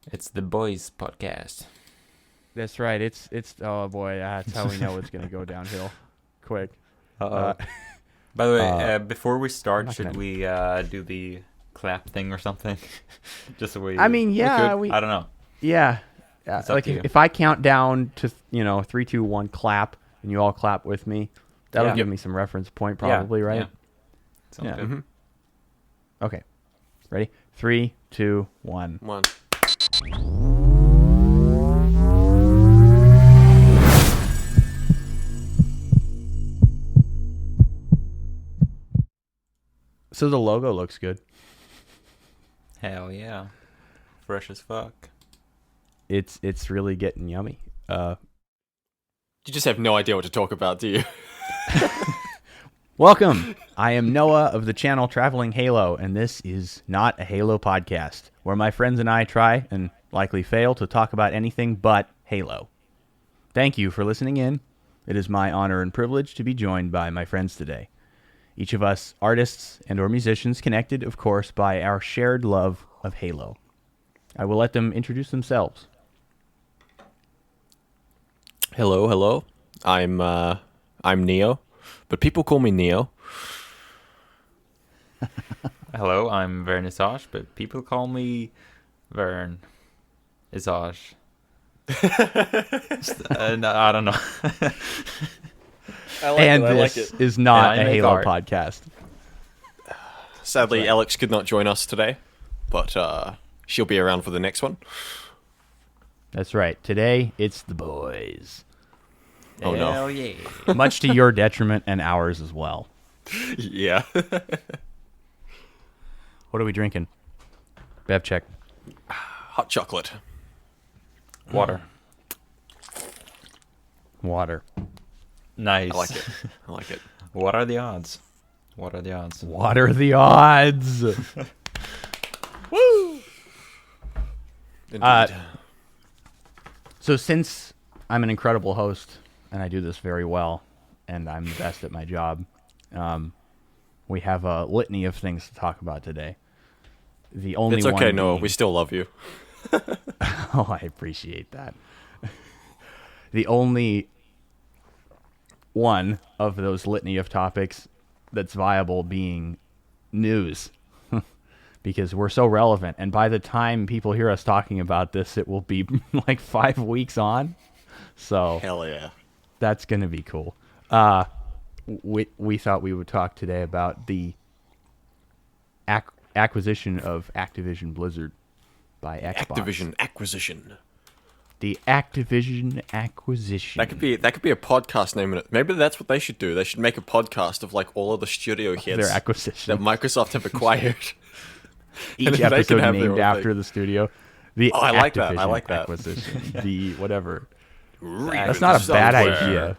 It's the Boys Podcast. That's right. It's oh boy, that's how we know it's gonna go downhill quick. Uh-oh. By the way, before we I'm start, not should gonna- we do the clap thing or something? Just so we. I mean, yeah, I don't know. yeah. It's up Like to you. if I count down to 3, 2, 1, clap, and you all clap with me, that'll Yeah. give me some reference point, probably, right? Yeah. Sounds Yeah. good. Mm-hmm. Okay. Ready? 3, 2, 1. One. So the logo looks good. Hell yeah. Fresh as fuck. It's really getting yummy. You just have no idea what to talk about, do you? Welcome. I am Noah of the channel TravellingHalo, and this is not a Halo podcast, where my friends and I try, and likely fail, to talk about anything but Halo. Thank you for listening in. It is my honor and privilege to be joined by my friends today. Each of us artists and or musicians connected, of course, by our shared love of Halo. I will let them introduce themselves. Hello. I'm Neo, but people call me Neo. Hello, I'm Wernissage, but people call me Wern. Isage. No, I don't know. This is not Yeah, I a make Halo art. podcast. Sadly, Right. Alyx could not join us today, but she'll be around for the next one. That's right. Today, it's the boys. Oh, no. Hell yeah. Much to your detriment and ours as well. Yeah. What are we drinking? Bev check. Hot chocolate. Water. Water. Nice. I like it. I like it. What are the odds? What are the odds? What are the odds? Indeed. So since I'm an incredible host and I do this very well and I'm the best at my job, we have a litany of things to talk about today. The only It's okay, one Noah. being- We still love you. Oh, I appreciate that. The only one of those litany of topics that's viable being news. Because we're so relevant. And by the time people hear us talking about this, it will be like 5 weeks on. So Hell yeah. that's going to be cool. We thought we would talk today about the acquisition of Activision Blizzard by Xbox. Activision acquisition. The Activision acquisition. That could be a podcast name. Maybe that's what they should do. They should make a podcast of like all of the studio their heads acquisition. that Microsoft have acquired. Each and they can episode have their named own after thing. the studio. The Oh, I like that. I Activision like that. acquisition. The whatever. Read That's not a bad software. idea.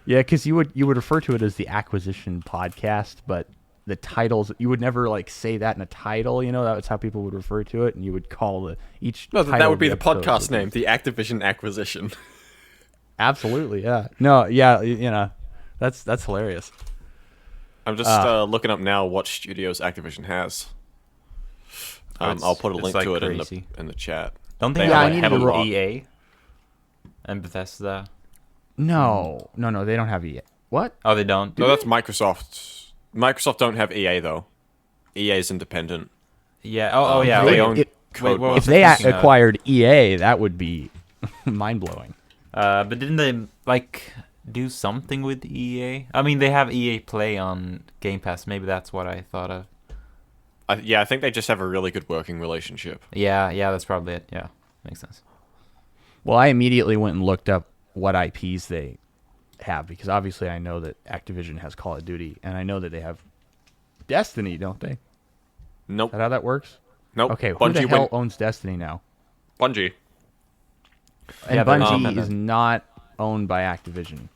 Yeah, because you would refer to it as the Acquisition Podcast, but the titles you would never like say that in a title. You know, that's how people would refer to it, and you would call each. No, title that of would be the episode podcast would be- name, the Activision acquisition. Absolutely, yeah. No, yeah, that's hilarious. I'm just looking up now what studios Activision has. I'll put a it's link like to it crazy. in the chat. Don't they They Yeah, I have, need have to a roll- EA and Bethesda? No, they don't have EA. What? Oh, they don't? No, that's Microsoft. Microsoft don't have EA though. EA is independent. Yeah. Oh, yeah. They wait, own It- Code. what If was they I thinking of? acquired EA, that would be mind blowing. But didn't they like do something with EA? I mean, they have EA Play on Game Pass. Maybe that's what I thought of. I think they just have a really good working relationship. Yeah, that's probably it. Yeah, makes sense. Well, I immediately went and looked up what IPs they have because obviously I know that Activision has Call of Duty and I know that they have Destiny, don't they? Is Nope. that how that works? Nope. Okay, who Bungie the hell went- owns Destiny now? Bungie. And Yeah, they're Bungie independent. is not owned by Activision.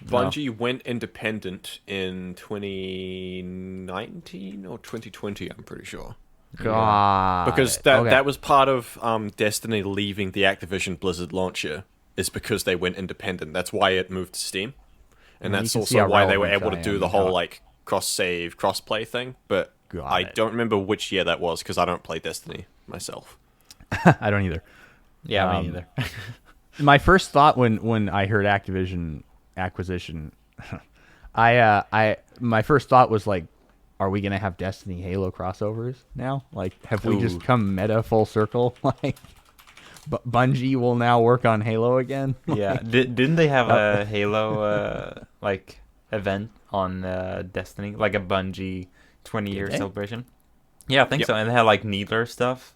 Bungie went independent in 2019 or 2020, I'm pretty sure. God. Because that was part of Destiny leaving the Activision Blizzard launcher is because they went independent. That's why it moved to Steam. And Well, you that's can see also how why they were relevant able to I do am the whole now. like cross-save, cross-play thing. But Got I it. don't remember which year that was because I don't play Destiny myself. I don't either. Yeah, me neither. My first thought when I heard Activision acquisition, my first thought was like, are we gonna have Destiny Halo crossovers now? Like, have we just come meta full circle? Like, Bungie will now work on Halo again? Yeah, didn't they have a Halo like event on Destiny, like a Bungie 20-year celebration? Yeah, I think so. And they had like Needler stuff,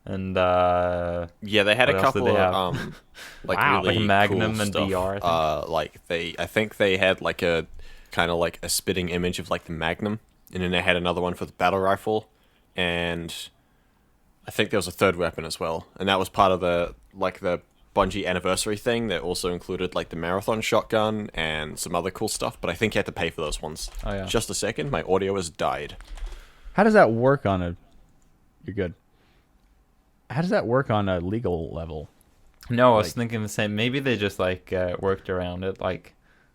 and yeah, they had a couple of like wow, really like Magnum cool and stuff. VR. I think they had like a kind of like a spitting image of like the Magnum, and then they had another one for the battle rifle, and I think there was a third weapon as well, and that was part of the Bungie anniversary thing that also included like the marathon shotgun and some other cool stuff. But I think you had to pay for those ones. Oh yeah. Just a second, my audio has died. How does that work on a? You're good. How does that work on a legal level? No, I was thinking the same. Maybe they just like worked around it, like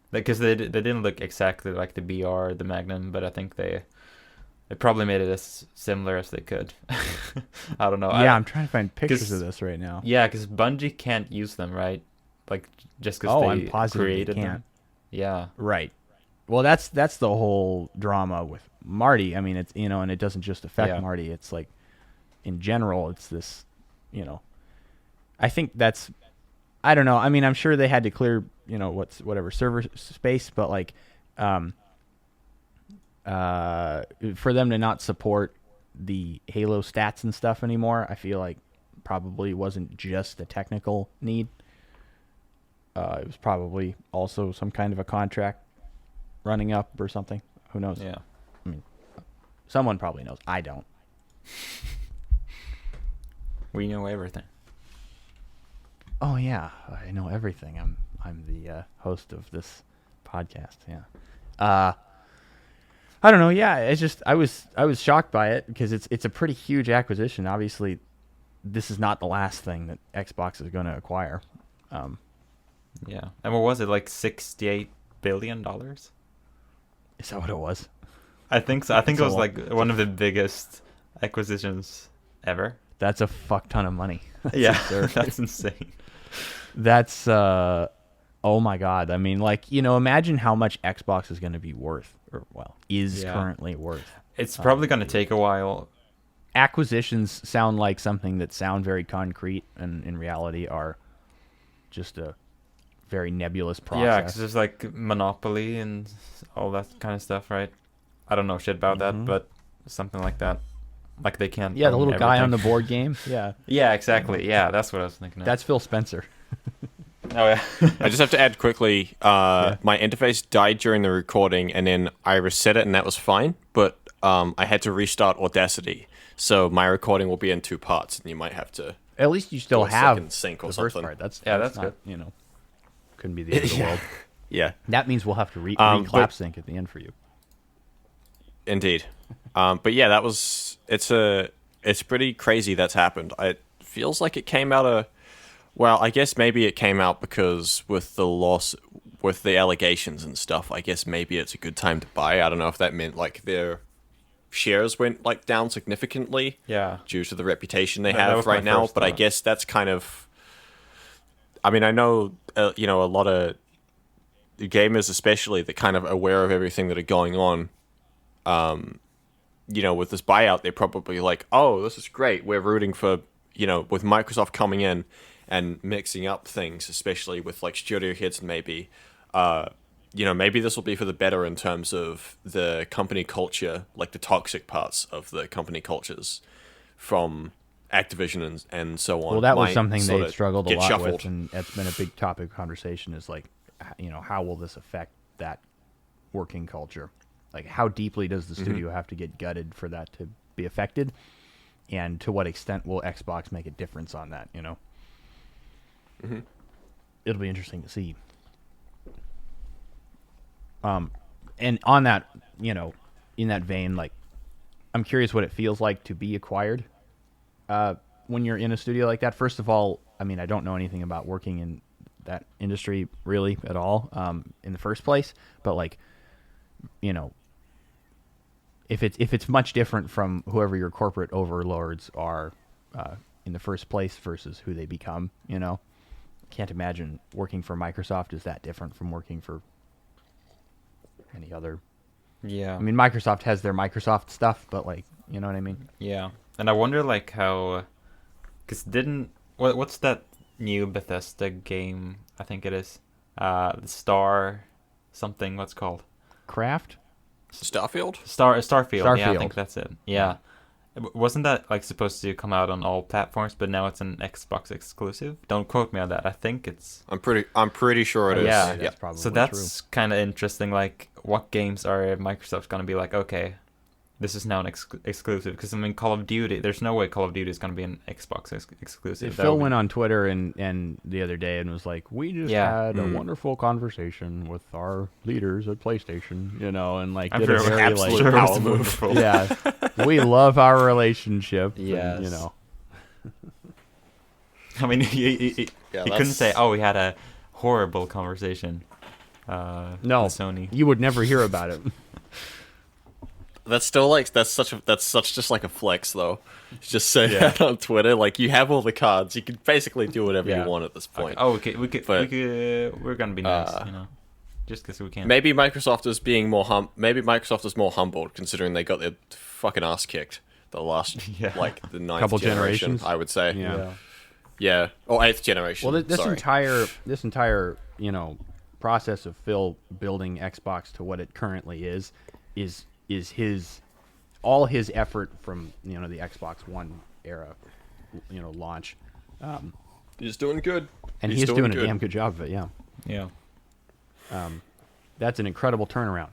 because they didn't look exactly like the BR, the Magnum, but I think they probably made it as similar as they could. I don't know. Yeah, I'm trying to find pictures of this right now. Yeah, because Bungie can't use them, right? Like just because they I'm positive created they can't. them. Yeah. Right. Well, that's the whole drama with Marty. I mean, it's and it doesn't just affect Marty. It's like in general, it's this, I think that's, I don't know. I mean, I'm sure they had to clear, whatever server space, but like, for them to not support the Halo stats and stuff anymore, I feel like probably wasn't just a technical need. It was probably also some kind of a contract running up or something. Who knows? Yeah. I mean, someone probably knows. I don't. We know everything. Oh yeah, I know everything. I'm the host of this podcast. Yeah. I don't know. Yeah, it's just I was shocked by it because it's a pretty huge acquisition. Obviously, this is not the last thing that Xbox is going to acquire. Yeah, and what was it, like $68 billion? Is that what it was? I think so. I think it was like one of the biggest acquisitions ever. That's a fuck ton of money. Yeah, that's insane. That's oh my god. I mean, like, imagine how much Xbox is going to be worth, or is currently worth. It's probably going to take a while. Acquisitions sound like something that sound very concrete, and in reality are just a very nebulous process. Yeah, because there's like monopoly and all that kind of stuff, right? I don't know shit about that, but something like that. Like they can't. Yeah, the little guy everything. on the board game. Yeah. Yeah, exactly. Yeah, that's what I was thinking of. That's Phil Spencer. Oh yeah. I just have to add quickly. My interface died during the recording, and then I reset it, and that was fine. But I had to restart Audacity, so my recording will be in two parts, and you might have to. At least you still have sync or the something. first part. That's not, good. Couldn't be the end of the world. Yeah. That means we'll have to re-clap sync at the end for you. Indeed. But yeah, that was it's pretty crazy that's happened. It feels like it came out of, well, I guess maybe it came out because with the allegations and stuff, I guess maybe it's a good time to buy. I don't know if that meant like their shares went like down significantly due to the reputation they have right now, but I guess that's kind of, I mean, I know a lot of gamers especially that kind of aware of everything that are going on. With this buyout, they're probably like, oh, this is great. We're rooting for, with Microsoft coming in and mixing up things, especially with like studio heads and maybe, maybe this will be for the better in terms of the company culture, like the toxic parts of the company cultures from Activision and so on. Well, that was something they struggled a lot shuffled with, and it's been a big topic of conversation is like, how will this affect that working culture? Like, how deeply does the studio have to get gutted for that to be affected? And to what extent will Xbox make a difference on that, It'll be interesting to see. And on that, in that vein, like, I'm curious what it feels like to be acquired when you're in a studio like that. First of all, I mean, I don't know anything about working in that industry really at all in the first place, but like, if it's much different from whoever your corporate overlords are in the first place versus who they become. You know, can't imagine working for Microsoft is that different from working for any other. Yeah. I mean, Microsoft has their Microsoft stuff, but like, you know what I mean? Yeah. And I wonder like how, because what's that new Bethesda game? I think it is, the Star something. What's it called? Starfield. Starfield. Yeah, I Starfield. think that's it. Yeah. Wasn't that like supposed to come out on all platforms, but now it's an Xbox exclusive? Don't quote me on that. I think it's. I'm pretty sure it is. Yeah. That's probably So that's kind of interesting. Like, what games are Microsoft's gonna be like? Okay, this is now an exclusive. Because I mean, Call of Duty. There's no way Call of Duty is gonna be an Xbox exclusive. Phil went on Twitter and the other day and was like, "We just had a wonderful conversation with our leaders at PlayStation," you know, and like I'm did a sure very absolute like, power move. yeah, we love our relationship. Yes. And, you know, I mean, he couldn't say, "Oh, we had a horrible conversation." no, with Sony. you would never hear about it. That's still like that's such just like a flex though. Just say that on Twitter. Like, you have all the cards. You can basically do whatever you want at this point. Oh, okay. We're gonna be nice, you know, just because we can. Maybe Microsoft is being more Maybe Microsoft is more humbled considering they got their fucking ass kicked the last like the ninth Couple generation, generations. I would say. Yeah. Yeah. Or eighth generation. Well, this sorry. entire you know process of Phil building Xbox to what it currently is all his effort from you know the Xbox One era, you know, launch, He's doing good. and he's doing a damn good job of it. Yeah, Yeah. that's an incredible turnaround,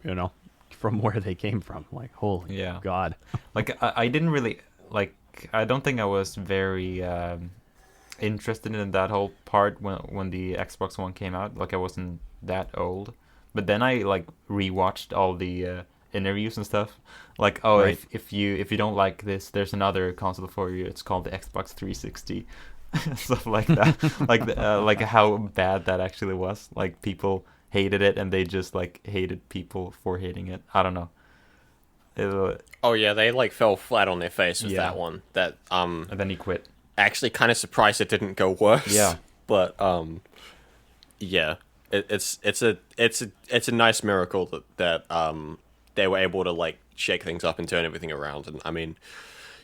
you know, from where they came from. Like, holy God. Like, I didn't really like. I don't think I was very interested in that whole part when the Xbox One came out. Like, I wasn't that old, but then I like rewatched all the interviews and stuff. Like, oh, Right. if you don't like this, there's another console for you. It's called the Xbox 360. Stuff like that. Like how bad that actually was. Like, people hated it, and they just like hated people for hating it. I don't know. Oh yeah, they like fell flat on their face with Yeah. that one. That And then he quit. actually kind of surprised it didn't go worse. Yeah. But yeah, it's a nice miracle that they were able to like shake things up and turn everything around. And I mean,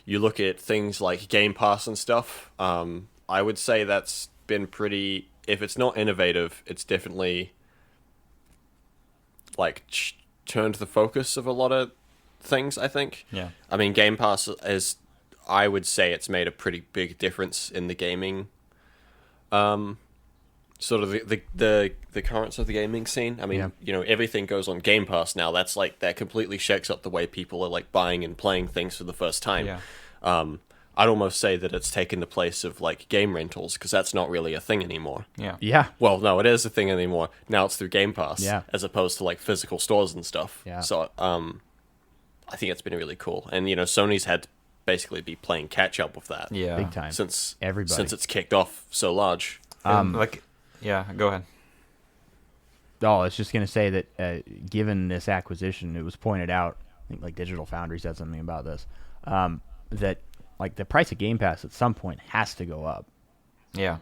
you look at things like Game Pass and stuff. I would say that's been pretty. If it's not innovative, it's definitely like turned the focus of a lot of things, I think. Yeah. I mean, Game Pass is, I would say it's made a pretty big difference in the gaming, sort of the currents of the gaming scene. I mean, Yeah. you know, everything goes on Game Pass now. That's like, that completely shakes up the way people are like buying and playing things for the first time. Yeah. I'd almost say that it's taken the place of like game rentals, because that's not really a thing anymore. Yeah. Yeah. Well, no, it is a thing anymore. Now it's through Game Pass, Yeah. as opposed to like physical stores and stuff. Yeah. So, I think it's been really cool. And, you know, Sony's had to basically be playing catch up with that. Yeah. Big time. Since Everybody. since it's kicked off so large. Like, yeah. Go ahead. Oh, I was just going to say that given this acquisition, it was pointed out, I think like Digital Foundry said something about this, that like the price of Game Pass at some point has to go up. Yeah.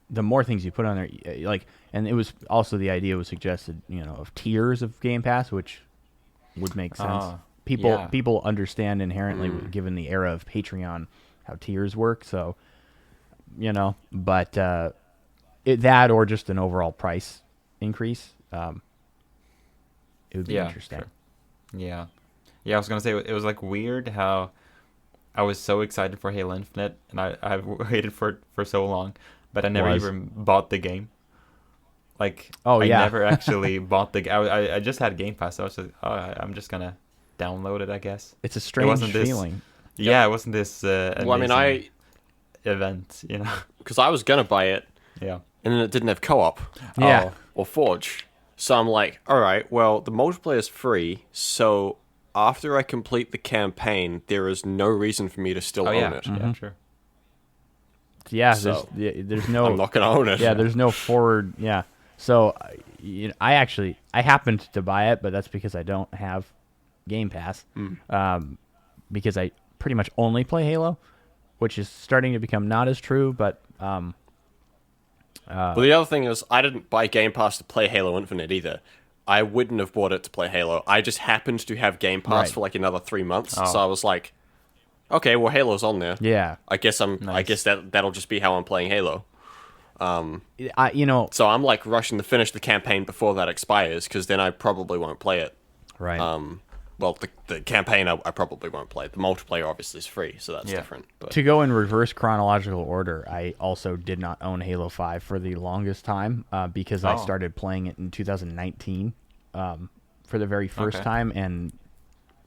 The more things you put on there, like, and it was also the idea was suggested, you know, of tiers of Game Pass, which would make sense. People understand inherently, given the era of Patreon, how tiers work. So, you know, but that or just an overall price increase, it would be interesting. Sure. Yeah. Yeah, I was gonna say it was like weird how I was so excited for Halo Infinite, and I've waited for it for so long, but I never even bought the game. Like, I never actually bought the game. I just had Game Pass, so I was just, I'm just gonna download it, I guess. It's a strange feeling. Yeah, it wasn't this Well, I mean, event, you know. because I was gonna buy it, Yeah. and then it didn't have co-op, Yeah. or Forge. So I'm like, all right, well, the multiplayer is free, so after I complete the campaign, there is no reason for me to still own it. Yeah, sure. Yeah, So, there's no. I'm not gonna own it. Yeah, there's no forward. Yeah, so you know, I happened to buy it, but that's because I don't have Game Pass, because I pretty much only play Halo. which is starting to become not as true, but Well, the other thing is, I didn't buy Game Pass to play Halo Infinite either. I wouldn't have bought it to play Halo. I just happened to have Game Pass Right. for like another 3 months, Oh. so I was like, okay, well, Halo's on there. yeah, I guess I Nice. guess that'll just be how I'm playing Halo. I So I'm like rushing to finish the campaign before that expires, because then I probably won't play it. right. Well, the campaign I probably won't play. The multiplayer obviously is free, so that's Yeah. different. But To go in reverse chronological order, I also did not own Halo 5 for the longest time because I Oh. started playing it in 2019 for the very first Okay. time, and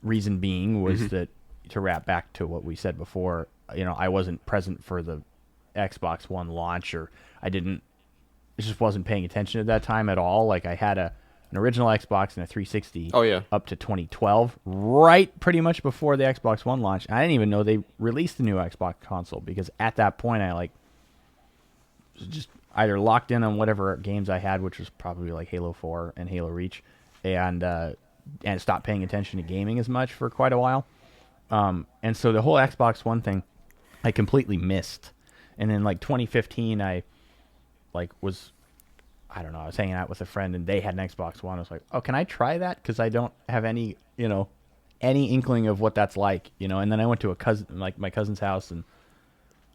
reason being was Mm-hmm. that, to wrap back to what we said before, I wasn't present for the Xbox One launch, or I just wasn't paying attention at that time at all. Like, I had an original Xbox and a 360 Oh, yeah. up to 2012, right pretty much before the Xbox One launch. I didn't even know they released the new Xbox console, because at that point I was just either locked in on whatever games I had, which was probably like Halo 4 and Halo Reach, and stopped paying attention to gaming as much for quite a while. And so the whole Xbox One thing I completely missed. And in like 2015 I was I was hanging out with a friend and they had an Xbox One. I was like, oh, can I try that? Because I don't have any inkling of what that's like, And then I went to my cousin's house, and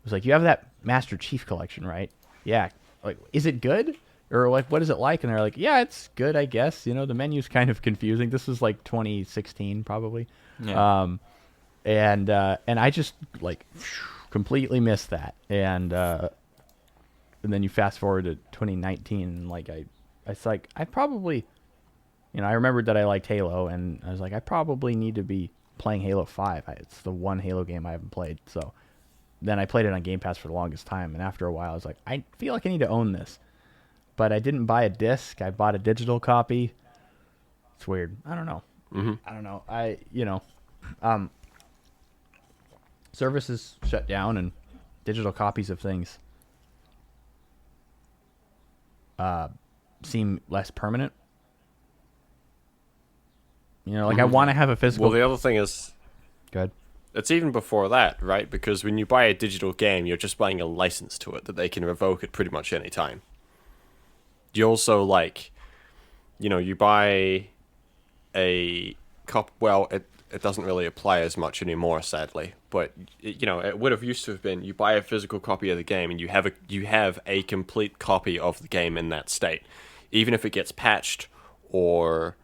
was like, you have that Master Chief collection, right? Yeah. Like, is it good? Or like, what is it like? And they're like, yeah, it's good, I guess. The menu's kind of confusing. This was like 2016 probably. Yeah. And I just like completely missed that. And then you fast forward to 2019, and like it's like I probably, I remembered that I liked Halo, and I was like, I probably need to be playing Halo 5. It's the one Halo game I haven't played. So then I played it on Game Pass for the longest time, and after a while I was like, I feel like I need to own this. But I didn't buy a disc. I bought a digital copy. It's weird. I don't know. Mm-hmm. I don't know. Services shut down, and digital copies of things seem less permanent. I want to have a physical. well, the other thing is, Good. it's even before that, right? Because when you buy a digital game, you're just buying a license to it that they can revoke at pretty much any time. You also, you buy a cop. Well, it doesn't really apply as much anymore, sadly. But it would have used to have been, you buy a physical copy of the game and you have a complete copy of the game in that state, even if it gets patched or,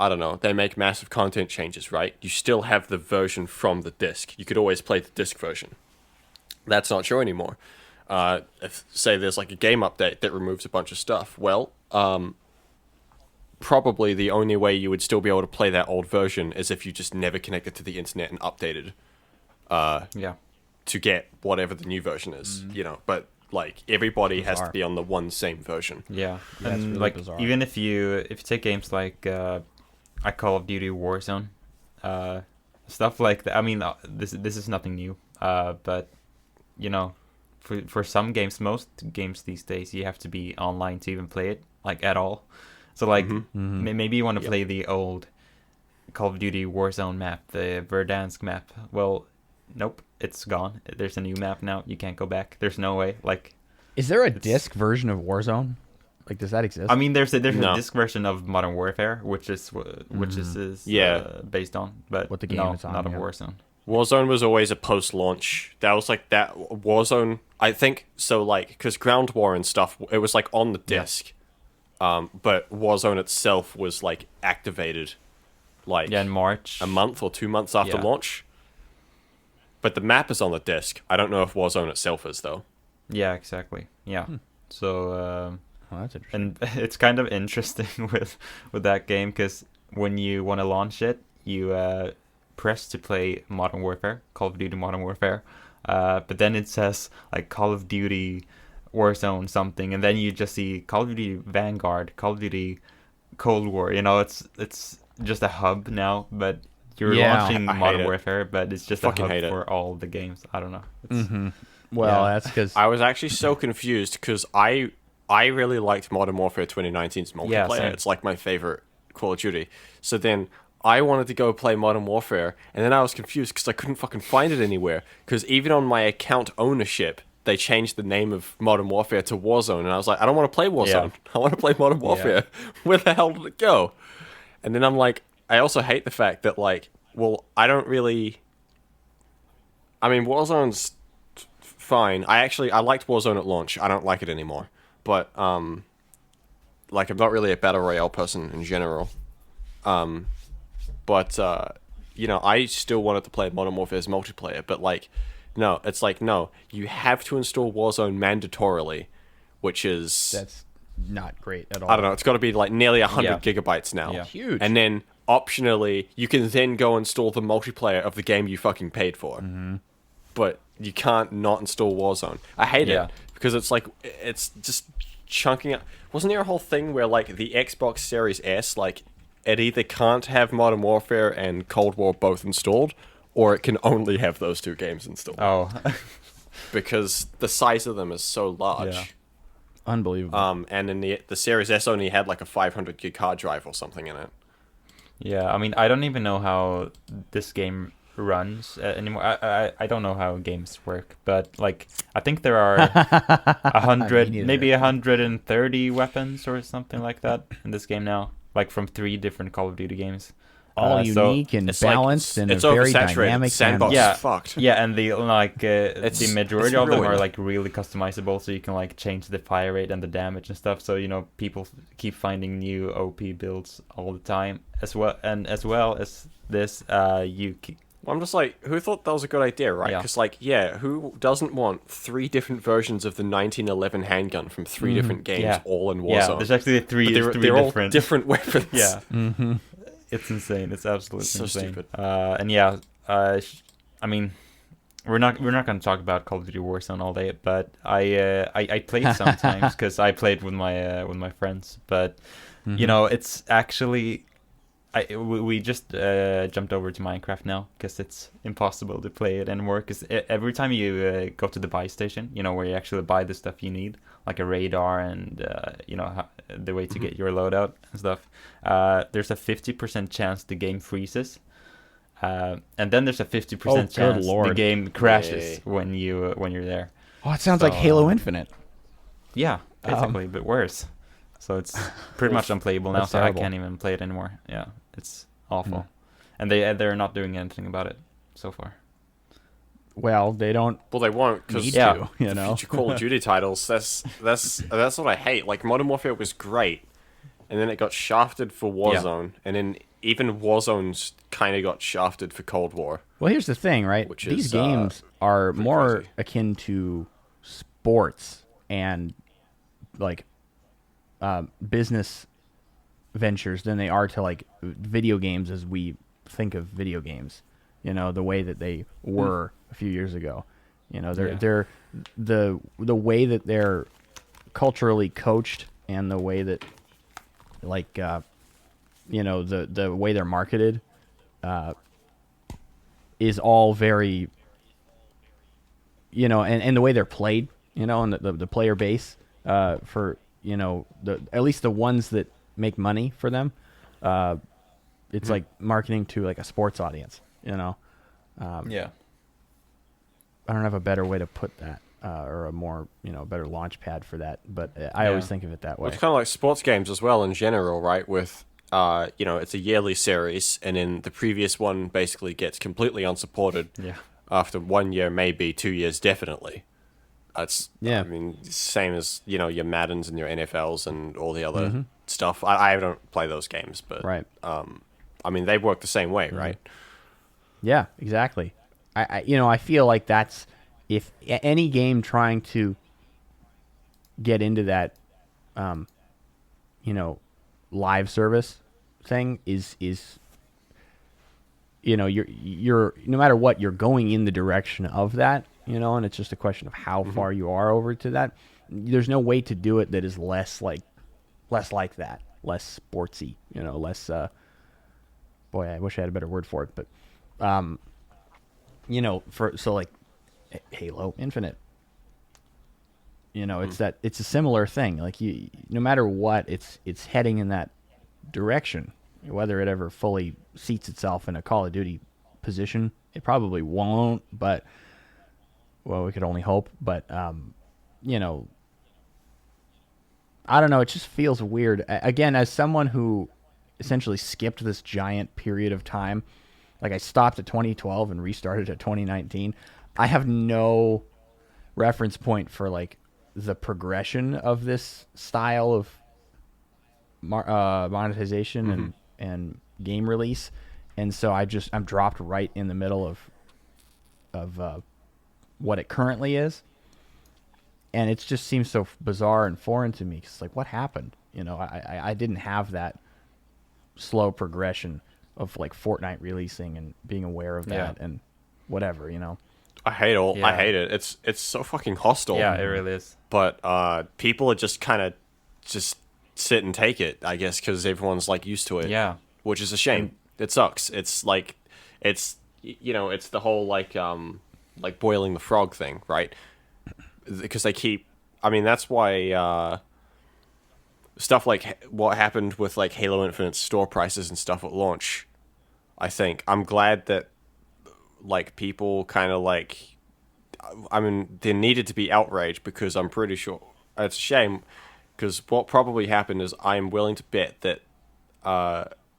I don't know, they make massive content changes, right? You still have the version from the disc. You could always play the disc version. That's not true anymore. If, say, there's like a game update that removes a bunch of stuff, well, probably the only way you would still be able to play that old version is if you just never connected to the internet and updated Yeah. to get whatever the new version is, But like, everybody has to Bizarre. be on the one same version. Yeah. Yeah, it's And really like, bizarre. even if you take games like Call of Duty Warzone, stuff like that. I mean, this is nothing new. But for some games, most games these days, you have to be online to even play it, like, at all. So like, maybe you want to play the old Call of Duty Warzone map, the Verdansk map. Well, nope, it's gone. There's a new map now. You can't go back. There's no way. Like, Is there a disc version of Warzone? Like, does that exist? I mean, there's a No. disc version of Modern Warfare, which is Yeah. based on, but What the game no, is on, not a yeah. Warzone. Warzone was always a post-launch. That was like that Warzone. I think so, like, because Ground War and stuff, it was like on the disc. But Warzone itself was like activated, like Yeah, in March. a month or 2 months after Yeah. launch. But the map is on the disc. I don't know if Warzone itself is though. Yeah, exactly. Yeah. So. Oh, that's interesting. And it's kind of interesting with that game, because when you want to launch it, you press to play Modern Warfare, Call of Duty Modern Warfare, but then it says like Call of Duty Warzone something, and then you just see Call of Duty Vanguard, Call of Duty Cold War. It's just a hub now, but you're Yeah, launching I hate Modern it. Warfare, but it's just a Fucking hub hate it. for all the games. I don't know. It's, Well, Yeah. that's because I was actually so confused because I really liked Modern Warfare 2019's multiplayer. Yeah, same. It's like my favorite Call of Duty. So then I wanted to go play Modern Warfare, and then I was confused because I couldn't fucking find it anywhere. Because even on my account ownership, they changed the name of Modern Warfare to Warzone, and I was like, I don't want to play Warzone. I want to play Modern Warfare. Where the hell did it go? And then I'm like, I also hate the fact that, like, well, I don't really... I mean, Warzone's fine. I liked Warzone at launch. I don't like it anymore. But, like, I'm not really a Battle Royale person in general. But, you know, I still wanted to play Modern Warfare's multiplayer, but, like, no, it's like, no, you have to install Warzone mandatorily, which is... That's not great at all. I don't know, it's got to be, like, nearly 100 gigabytes now. Yeah. Huge. And then, optionally, you can then go install the multiplayer of the game you fucking paid for. Mm-hmm. But you can't not install Warzone. I hate it, because it's, like, it's just chunking up. Wasn't there a whole thing where, like, the Xbox Series S, like... It either can't have Modern Warfare and Cold War both installed, or it can only have those two games installed. Oh. Because the size of them is so large. Yeah. Unbelievable. And then the Series S only had like a 500 gig hard drive or something in it. Yeah, I mean, I don't even know how this game runs anymore. I don't know how games work, but like I think there are 100, maybe 130 weapons or something like that in this game now. Like from 3 different Call of Duty games. All unique and balanced and it's a very oversaturated. dynamic. Sandbox is fucked. Yeah, and the the majority of them are ruined. like really customizable, so you can like change the fire rate and the damage and stuff. So you know people keep finding new OP builds all the time, as well as this I'm just like, who thought that was a good idea, right? Yeah. Because, like, who doesn't want 3 different versions of the 1911 handgun from 3 different games all in Warzone? Yeah, there's actually three they're all different different weapons. Yeah. Mm-hmm. It's insane. It's absolutely So insane. stupid. I mean, we're not going to talk about Call of Duty Warzone all day, but I played sometimes because I played with my friends. But you know, it's actually we just jumped over to Minecraft now because it's impossible to play it anymore. Because every time you go to the buy station, you know, where you actually buy the stuff you need, like a radar and you know the way to get your loadout and stuff, there's a 50% chance the game freezes, and then there's a 50% chance the game crashes when you're there. Oh, it sounds like Halo Infinite. Yeah, basically, but worse. So it's pretty much unplayable now. That's So terrible. I can't even play it anymore. Yeah, it's awful, and they're not doing anything about it so far. Well, they don't. Well, they won't because Need to, you the know. future Call of Duty titles. That's what I hate. Like Modern Warfare was great, and then it got shafted for Warzone, and then even Warzone's kind of got shafted for Cold War. Well, here's the thing, right? Which These is, games are more crazy. akin to sports and like business ventures than they are to like video games as we think of video games. You know, the way that they were a few years ago. You know, they're the way that they're culturally coached and the way that like you know, the way they're marketed is all very, you know, and the way they're played, you know, and the player base for, you know, at least the ones that make money for them, it's like marketing to like a sports audience, you know. Yeah. I don't have a better way to put that, or a more, you know, better launch pad for that, but I always think of it that way. Well, it's kind of like sports games as well in general, right? With you know, it's a yearly series, and then the previous one basically gets completely unsupported. Yeah. After 1 year, maybe 2 years, definitely. It's Yeah. I mean, same as, you know, your Maddens and your NFLs and all the other stuff. I don't play those games, but Right. I mean, they work the same way, right? Yeah, exactly. I you know, I feel like that's, if any game trying to get into that, you know, live service thing is, you know, you're no matter what, you're going in the direction of that, you know, and it's just a question of how far you are over to that. There's no way to do it that is less like that, less sportsy, you know, less. Boy, I wish I had a better word for it, but. You know, so like Halo Infinite, you know, it's a similar thing. Like no matter what, it's heading in that direction, Whether it ever fully seats itself in a Call of Duty position, it probably won't, but, well, we could only hope. But, you know, I don't know. It just feels weird. Again, as someone who essentially skipped this giant period of time, like I stopped at 2012 and restarted at 2019, I have no reference point for like the progression of this style of monetization and game release, and so I'm dropped right in the middle of what it currently is, and it just seems so bizarre and foreign to me. Cause like, what happened? You know, I didn't have that slow progression of like Fortnite releasing and being aware of that and whatever, you know. I hate it. It's so fucking hostile. Yeah, it really is. But people are just kind of just sit and take it, I guess, because everyone's like used to it. Yeah, which is a shame. It sucks. It's like it's it's the whole like boiling the frog thing, right? Because they keep. I mean, that's why stuff like what happened with like Halo Infinite's store prices and stuff at launch. I think I'm glad that like people kind of like. I mean, there needed to be outrage because I'm pretty sure it's a shame. Because what probably happened is I'm willing to bet that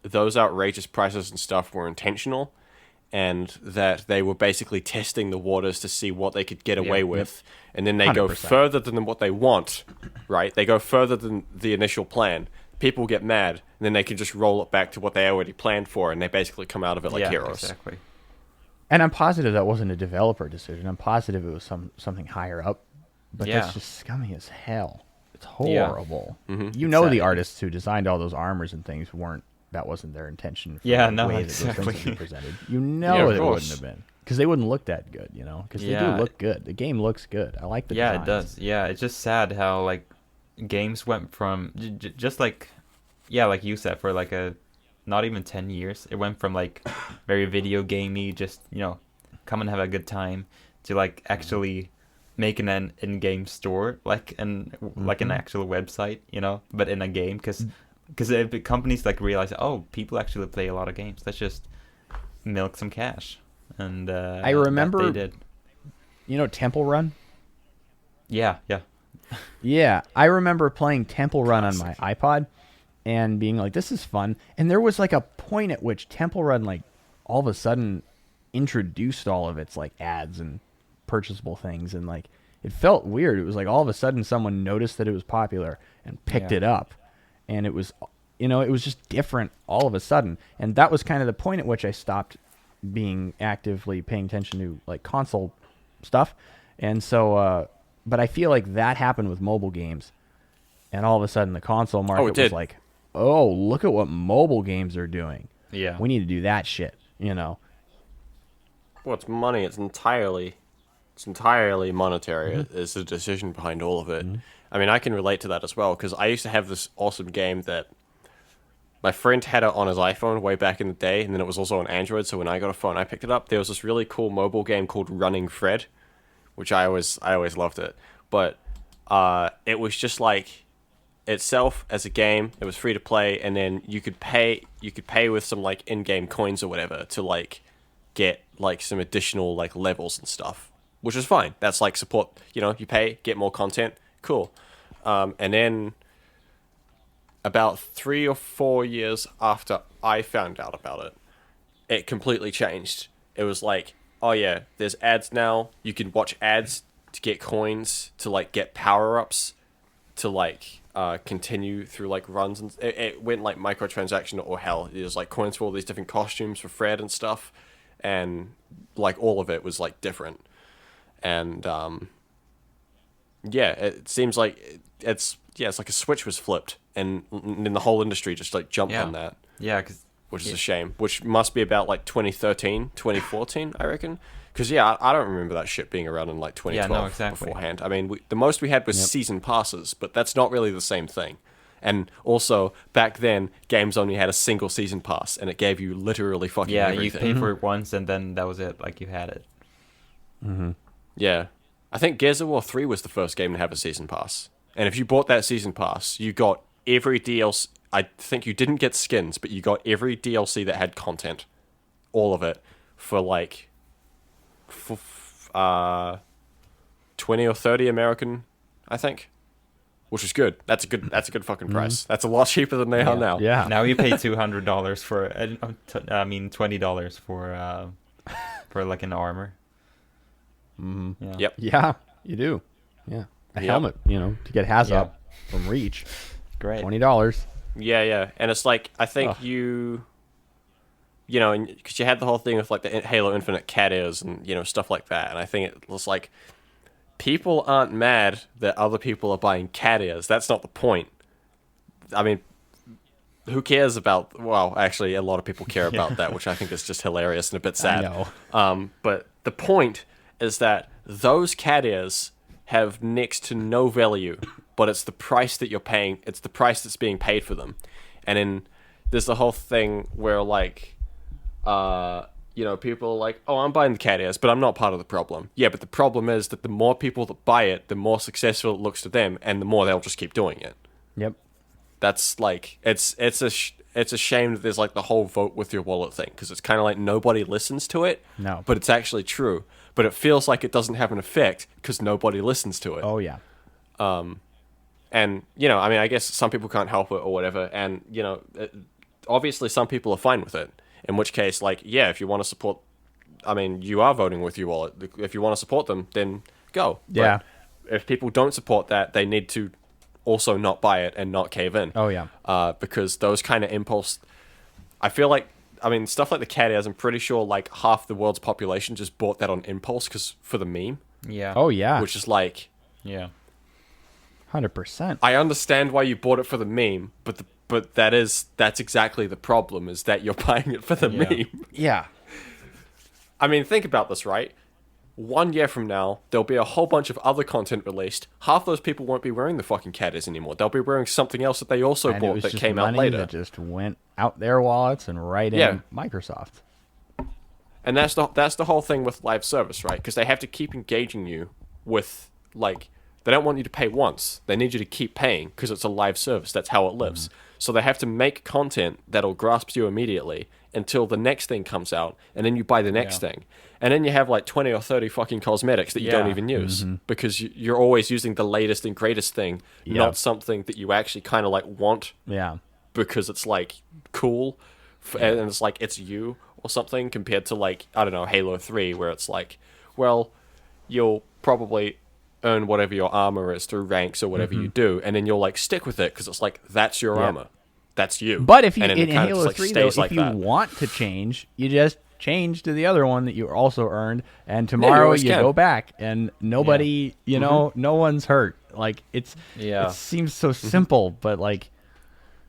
those outrageous prices and stuff were intentional, and that they were basically testing the waters to see what they could get away with, and then they 100%. Go further than what they want, right? They go further than the initial plan. People get mad, and then they can just roll it back to what they already planned for, and they basically come out of it like heroes. Exactly. And I'm positive that wasn't a developer decision. I'm positive it was something higher up, but that's just scummy as hell. It's horrible. Yeah. Mm-hmm. You know, the artists who designed all those armors and things that wasn't their intention. For the way that those things would be presented. You know, it wouldn't have been, because they wouldn't look that good. You know, because they do look good. The game looks good. I like the designs. It does. Yeah, it's just sad how like games went from just like like you said, for like a not even 10 years, it went from like very video gamey, just come and have a good time, to like actually making an in-game store, like an actual website, but in a game, because companies like realize, people actually play a lot of games, let's just milk some cash. And I remember they did. Temple Run. Yeah. I remember playing Temple Run on my iPod and being like, this is fun. And there was like a point at which Temple Run like all of a sudden introduced all of its like ads and purchasable things, and like it felt weird. It was like all of a sudden someone noticed that it was popular and picked it up, and it was it was just different all of a sudden. And that was kind of the point at which I stopped being actively paying attention to like console stuff. And so but I feel like that happened with mobile games, and all of a sudden the console market was like, oh, look at what mobile games are doing. Yeah, we need to do that shit. Well, it's money. It's entirely monetary. Is the decision behind all of it. I mean, I can relate to that as well, because I used to have this awesome game that my friend had it on his iPhone way back in the day, and then it was also on Android, so when I got a phone, I picked it up. There was this really cool mobile game called Running Fred, which I always loved it. But it was just like itself as a game. It was free to play, and then you could pay with some like in-game coins or whatever to like get like some additional like levels and stuff, which is fine. That's like support, you pay, get more content, cool. And then about 3 or 4 years after I found out about it, it completely changed. It was like, oh yeah, there's ads now. You can watch ads to get coins, to like get power-ups, to like continue through like runs, and it went like microtransaction or hell. There's like coins for all these different costumes for Fred and stuff, and like all of it was like different. And it seems like it's like a switch was flipped, and then the whole industry just like jumped on that. Yeah, which is a shame. Which must be about like 2013, 2014, I reckon. Because I don't remember that shit being around in like 2012 beforehand. I mean, the most we had was season passes, but that's not really the same thing. And also, back then, games only had a single season pass, and it gave you literally fucking everything. You paid for it once, and then that was it. Like, you had it. Mm-hmm. Yeah. I think Gears of War 3 was the first game to have a season pass. And if you bought that season pass, you got every DLC. I think you didn't get skins, but you got every DLC that had content, all of it, for like, 20 or 30 American, I think, which is good. That's a good fucking price. That's a lot cheaper than they are now. Yeah. Now you pay $200 for, $20 for like an armor. Mm-hmm. Yeah. Yep. Yeah, you do. Yeah. A Yep. helmet, to get HAZOP from Reach. Great. $20. Yeah. And it's like, I think because you had the whole thing with like the Halo Infinite cat ears and stuff like that, and I think it was like, people aren't mad that other people are buying cat ears. That's not the point. I mean, who cares about? Well, actually, a lot of people care about that, which I think is just hilarious and a bit sad. I know. But the point is that those cat ears have next to no value, but it's the price that you're paying. It's the price that's being paid for them, and then there's the whole thing where like, people are like, oh, I'm buying the cat ears, but I'm not part of the problem. Yeah, but the problem is that the more people that buy it, the more successful it looks to them, and the more they'll just keep doing it. Yep. That's like, it's a shame that there's like the whole vote with your wallet thing, because it's kind of like nobody listens to it. No. But it's actually true. But it feels like it doesn't have an effect because nobody listens to it. Oh, yeah. And, I guess some people can't help it or whatever. And, obviously some people are fine with it. In which case, like, yeah, if you want to support, you are voting with your wallet. If you want to support them, then go. Yeah. But if people don't support that, they need to also not buy it and not cave in. Oh, yeah. Because those kind of impulse, I feel like, stuff like the cat ears, I'm pretty sure like half the world's population just bought that on impulse for the meme. Yeah. Oh, yeah. Which is like, Yeah. 100%. I understand why you bought it for the meme, but that's exactly the problem, is that you're buying it for the meme. Yeah. Think about this, right? 1 year from now, there'll be a whole bunch of other content released. Half those people won't be wearing the fucking cat ears anymore. They'll be wearing something else that they also And it bought was that just came out money later. that just went out their wallets and right in Microsoft. And that's the whole thing with live service, right? Because they have to keep engaging you with, like, they don't want you to pay once. They need you to keep paying because it's a live service. That's how it lives. So they have to make content that'll grasp you immediately until the next thing comes out, and then you buy the next thing. And then you have like 20 or 30 fucking cosmetics that you don't even use because you're always using the latest and greatest thing, not something that you actually kind of like want because it's like cool and it's like it's you or something, compared to like, I don't know, Halo 3, where it's like, well, you'll probably earn whatever your armor is through ranks or whatever you do, and then you'll like stick with it because it's like, that's your armor. That's you. But if you, and in kind of Halo just, 3, stays though, like if you that. want to change, you just change to the other one that you also earned, and tomorrow you can. go back, and nobody, no one's hurt. Like, it seems so simple, but like,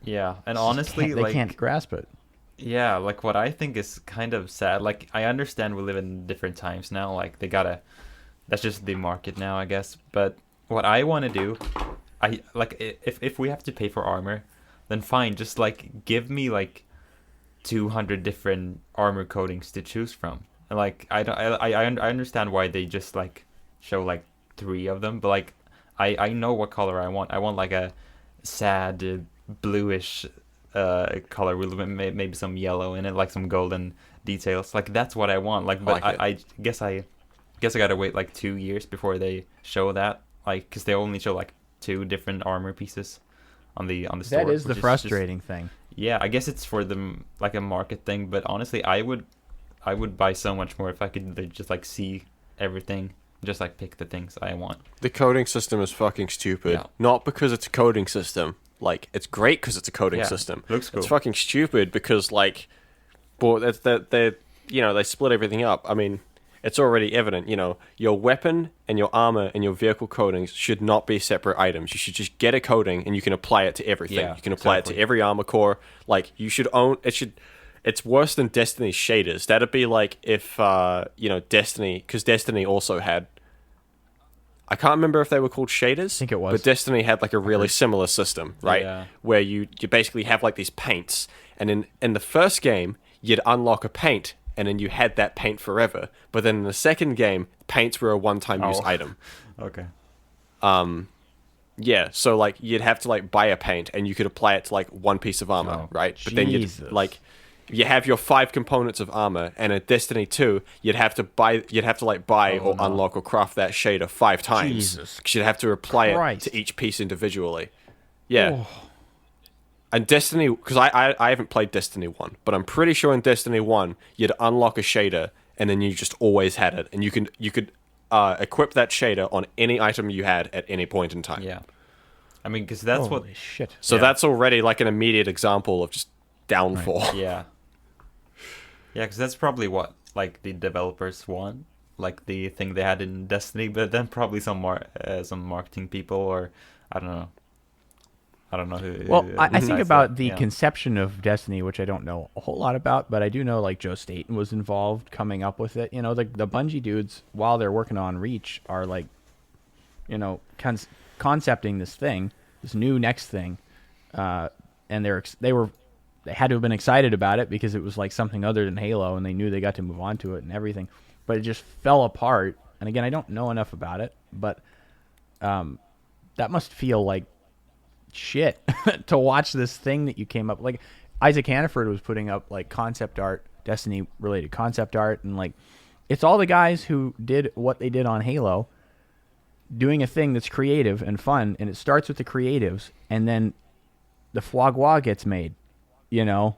and honestly, they like, can't grasp it. Yeah, like what I think is kind of sad. Like, I understand we live in different times now. Like, that's just the market now, I guess. But what I want to do, if we have to pay for armor, then fine. Just like give me like 200 different armor coatings to choose from. And like I understand why they just like show like 3 of them, but like I know what color I want. I want like a sad bluish color with maybe some yellow in it, like some golden details. Like that's what I want. Like, but I guess I gotta wait like 2 years before they show that. Like, because they only show like 2 different armor pieces on the store. That is the frustrating thing. Yeah, I guess it's for them like a market thing. But honestly, I would buy so much more if I could just like see everything, just like pick the things I want. The coding system is fucking stupid. Yeah. Not because it's a coding system. Like, it's great because it's a coding system. Looks cool. It's fucking stupid because, like, they split everything up. It's already evident, your weapon and your armor and your vehicle coatings should not be separate items. You should just get a coating and you can apply it to everything. Yeah, you can apply it to every armor core. Like, you should own it. It's worse than Destiny's shaders. That'd be like if Destiny, because Destiny also had, I can't remember if they were called shaders. I think it was. But Destiny had like a really similar system, right? Yeah. Where you basically have like these paints, and in the first game you'd unlock a paint, and then you had that paint forever. But then in the second game, paints were a one-time use item. Okay. Yeah, so like you'd have to like buy a paint, and you could apply it to like one piece of armor, Oh, right? But then Jesus. you'd like you have your 5 components of armor, and in Destiny 2, you'd have to like buy or unlock or craft that shader 5 times. Jesus 'Cause you'd have to apply Christ. it to each piece individually. Yeah. Oh. And Destiny, because I haven't played Destiny 1, but I'm pretty sure in Destiny 1, you'd unlock a shader, and then you just always had it, and you could equip that shader on any item you had at any point in time. Yeah. I mean, because that's what. Holy shit. So Yeah. that's already like an immediate example of just downfall. Yeah. Yeah, because that's probably what like the developers want, like the thing they had in Destiny, but then probably some marketing people, or I don't know. I don't know who. Well, I think decides about that. the Yeah. conception of Destiny, which I don't know a whole lot about, but I do know like Joe Staten was involved coming up with it. You know, the Bungie dudes, while they're working on Reach, are like, you know, concepting this thing, this new next thing, and they had to have been excited about it because it was like something other than Halo, and they knew they got to move on to it and everything. But it just fell apart. And again, I don't know enough about it, but that must feel like shit to watch this thing that you came up like. Isaac Hannaford was putting up like concept art, Destiny related concept art, and like it's all the guys who did what they did on Halo doing a thing that's creative and fun, and it starts with the creatives, and then the foie gras gets made, you know,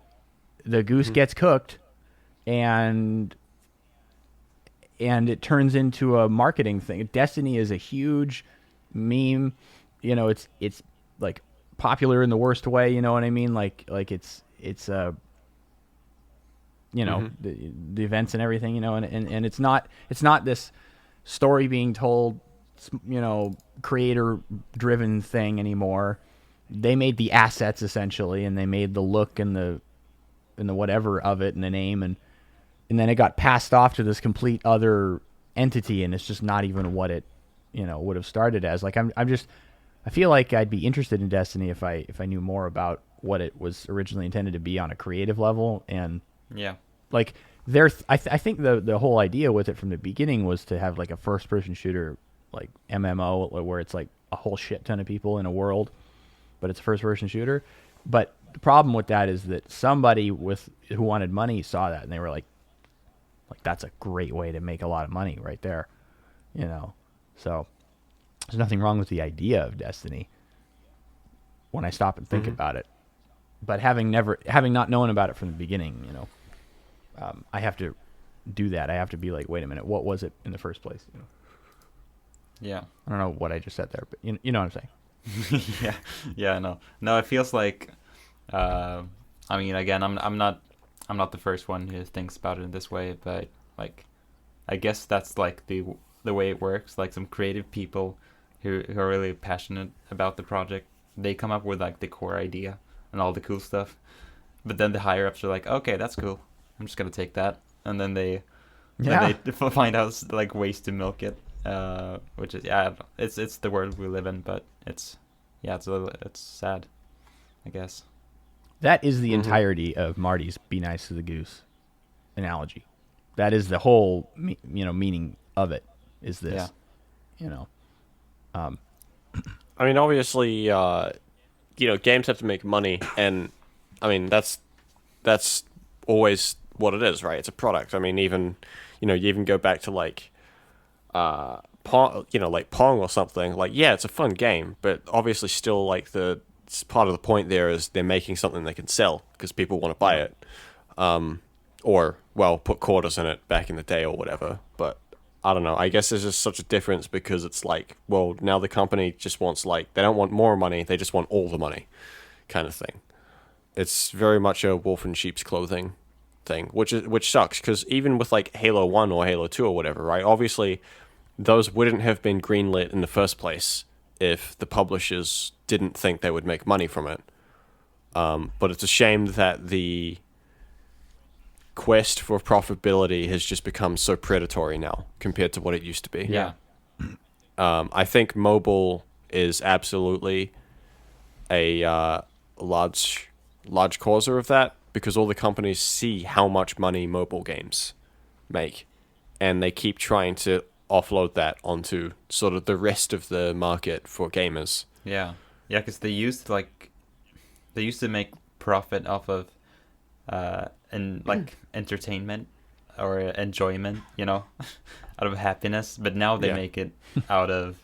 the goose gets cooked, and it turns into a marketing thing. Destiny is a huge meme, you know, it's like popular in the worst way, you know what I mean? Like it's you know, the events and everything, you know, and it's not this story being told, you know, creator driven thing anymore. They made the assets essentially, and they made the look and the whatever of it and the name, and then it got passed off to this complete other entity, and it's just not even what it, you know, would have started as. Like I feel like I'd be interested in Destiny if I knew more about what it was originally intended to be on a creative level. And Yeah. like I think the whole idea with it from the beginning was to have like a first person shooter, like MMO, where it's like a whole shit ton of people in a world, but it's a first person shooter. But the problem with that is that somebody who wanted money saw that, and they were like that's a great way to make a lot of money right there, you know. So there's nothing wrong with the idea of Destiny when I stop and think about it. But having not known about it from the beginning, you know, I have to do that. I have to be like, wait a minute, what was it in the first place? You know? Yeah. I don't know what I just said there, but you know what I'm saying. Yeah, I know. No, it feels like, I mean, again, I'm not the first one who thinks about it in this way, but like, I guess that's like the way it works. Like some creative people who are really passionate about the project, they come up with like the core idea and all the cool stuff, but then the higher ups are like, okay, that's cool, I'm just gonna take that, and then they find out like ways to milk it, which is I don't know. It's the world we live in, but it's sad, I guess. That is the entirety of Marty's "be nice to the goose" analogy. That is the whole meaning of it. Is this, you know? I mean, obviously, games have to make money, and I mean that's always what it is, right? It's a product. I mean, even you even go back to like Pong, like Pong or something. Like, yeah, it's a fun game, but obviously, still like the part of the point there is they're making something they can sell because people want to buy it, or put quarters in it back in the day or whatever. But I don't know. I guess there's just such a difference because it's like, well, now the company just wants like, they don't want more money, they just want all the money kind of thing. It's very much a wolf in sheep's clothing thing, which sucks because even with like Halo 1 or Halo 2 or whatever, right? Obviously, those wouldn't have been greenlit in the first place if the publishers didn't think they would make money from it. But it's a shame that the quest for profitability has just become so predatory now compared to what it used to be. Yeah. I think mobile is absolutely a large causer of that because all the companies see how much money mobile games make, and they keep trying to offload that onto sort of the rest of the market for gamers. Yeah, yeah, because they used to make profit off of and like entertainment or enjoyment, you know, out of happiness. But now they Yeah. make it out of,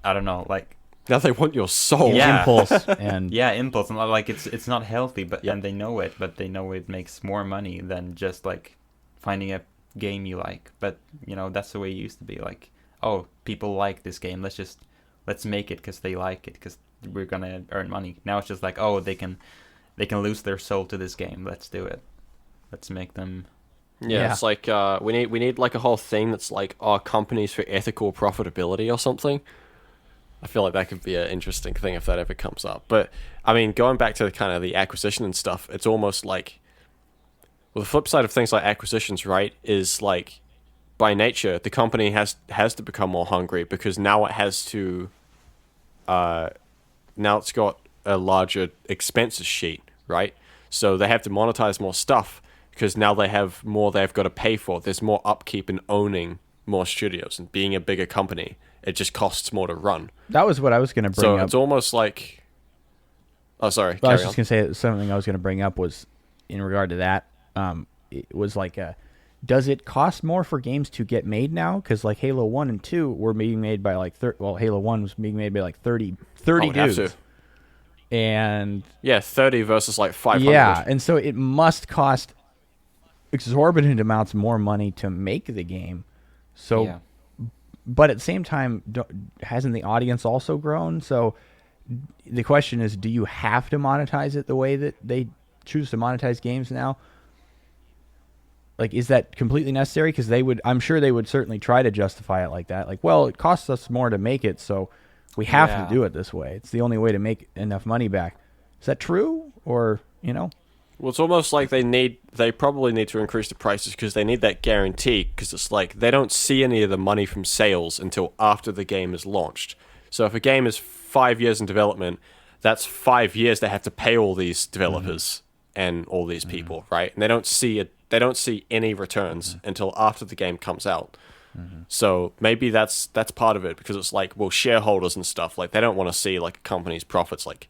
I don't know, like Now they want your soul. Yeah. Impulse and yeah, impulse, and like it's not healthy, but Yep. and they know it, but they know it makes more money than just like finding a game you like. But you know that's the way it used to be. Like, oh, people like this game, let's make it because they like it because we're gonna earn money. Now it's just like, oh, they can lose their soul to this game. Let's do it. Let's make them. Yeah, it's like we need like a whole thing that's like companies for ethical profitability or something. I feel like that could be an interesting thing if that ever comes up. But I mean, going back to the kind of the acquisition and stuff, it's almost like, well, the flip side of things like acquisitions, right, is like by nature the company has to become more hungry because now it has to, now it's got a larger expenses sheet, right? So they have to monetize more stuff because now they have more they've got to pay for. There's more upkeep in owning more studios, and being a bigger company, it just costs more to run. that was what I was going to bring So up. it's almost like, oh, sorry, Well, I was carry just on. going to say something I was going to bring up was in regard to that. It was like, does it cost more for games to get made now? Because like Halo 1 and 2 were being made by like, Halo 1 was being made by like 30 I would have dudes. to. And Yeah, 30 versus like 500. yeah, and so it must cost exorbitant amounts more money to make the game. So, Yeah. but at the same time, hasn't the audience also grown? So the question is, do you have to monetize it the way that they choose to monetize games now? Like, is that completely necessary? Because I'm sure they would certainly try to justify it like that. Like, well, it costs us more to make it, so we have Yeah. to do it this way. It's the only way to make enough money back. Is that true? Or, Well, it's almost like they probably need to increase the prices because they need that guarantee, because it's like they don't see any of the money from sales until after the game is launched. So if a game is 5 years in development, that's 5 years they have to pay all these developers and all these people, right? And they don't see any returns until after the game comes out. So maybe that's part of it, because it's like, well, shareholders and stuff, like they don't want to see like a company's profits like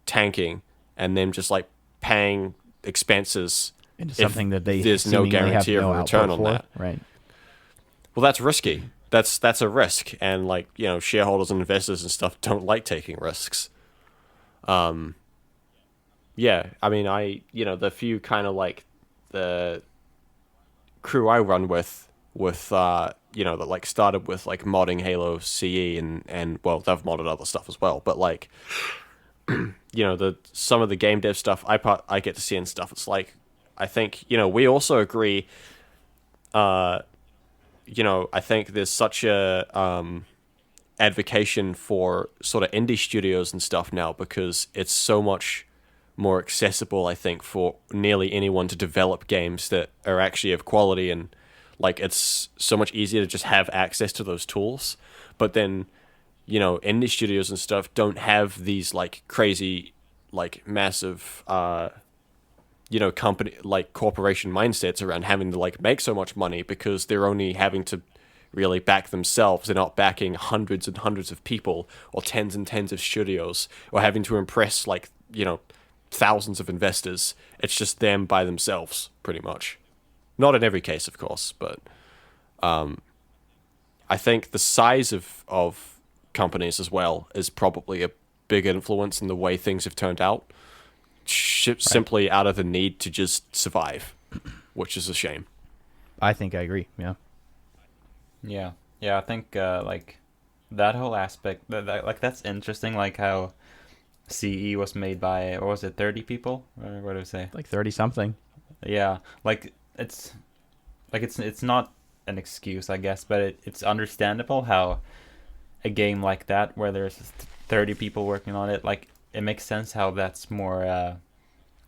tanking and then just like paying expenses into if something that they there's no seemingly have guarantee of no a return output on for, that. right? Well, that's risky. That's a risk, and like, you know, shareholders and investors and stuff don't like taking risks. Yeah, I mean, the few kind of like the crew I run with that like started with like modding Halo CE and well, they've modded other stuff as well, but like some of the game dev stuff I get to see and stuff, it's like, I think, we also agree, I think there's such a advocation for sort of indie studios and stuff now, because it's so much more accessible, I think, for nearly anyone to develop games that are actually of quality, and like it's so much easier to just have access to those tools. But then, indie studios and stuff don't have these like crazy, like massive, company, like corporation mindsets around having to like make so much money, because they're only having to really back themselves. They're not backing hundreds and hundreds of people or tens and tens of studios, or having to impress like, thousands of investors. It's just them by themselves, pretty much. Not in every case, of course, but I think the size of companies as well is probably a big influence in the way things have turned out. Simply out of the need to just survive, which is a shame. I think I agree. Yeah. Yeah, I think like that whole aspect, like that's interesting. Like how CE was made by, what was it, 30 people? Or what do I say? Like 30 something. Yeah, like it's not an excuse, I guess, but it's understandable how a game like that, where there's 30 people working on it, like it makes sense how that's more.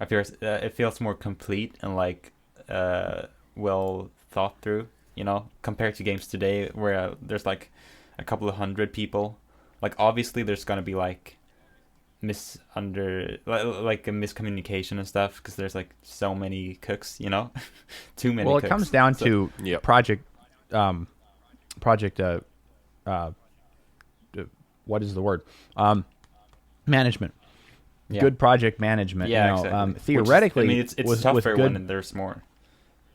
It feels more complete and like well thought through. Compared to games today where there's like a couple of hundred people. Like obviously there's gonna be like like a miscommunication and stuff, because there's like so many cooks, too many. Well, cooks. it comes down to Yep. project what is the word? Management. Yeah. Good project management. Yeah, you know, exactly. theoretically, I mean, it's with tougher good, when there's more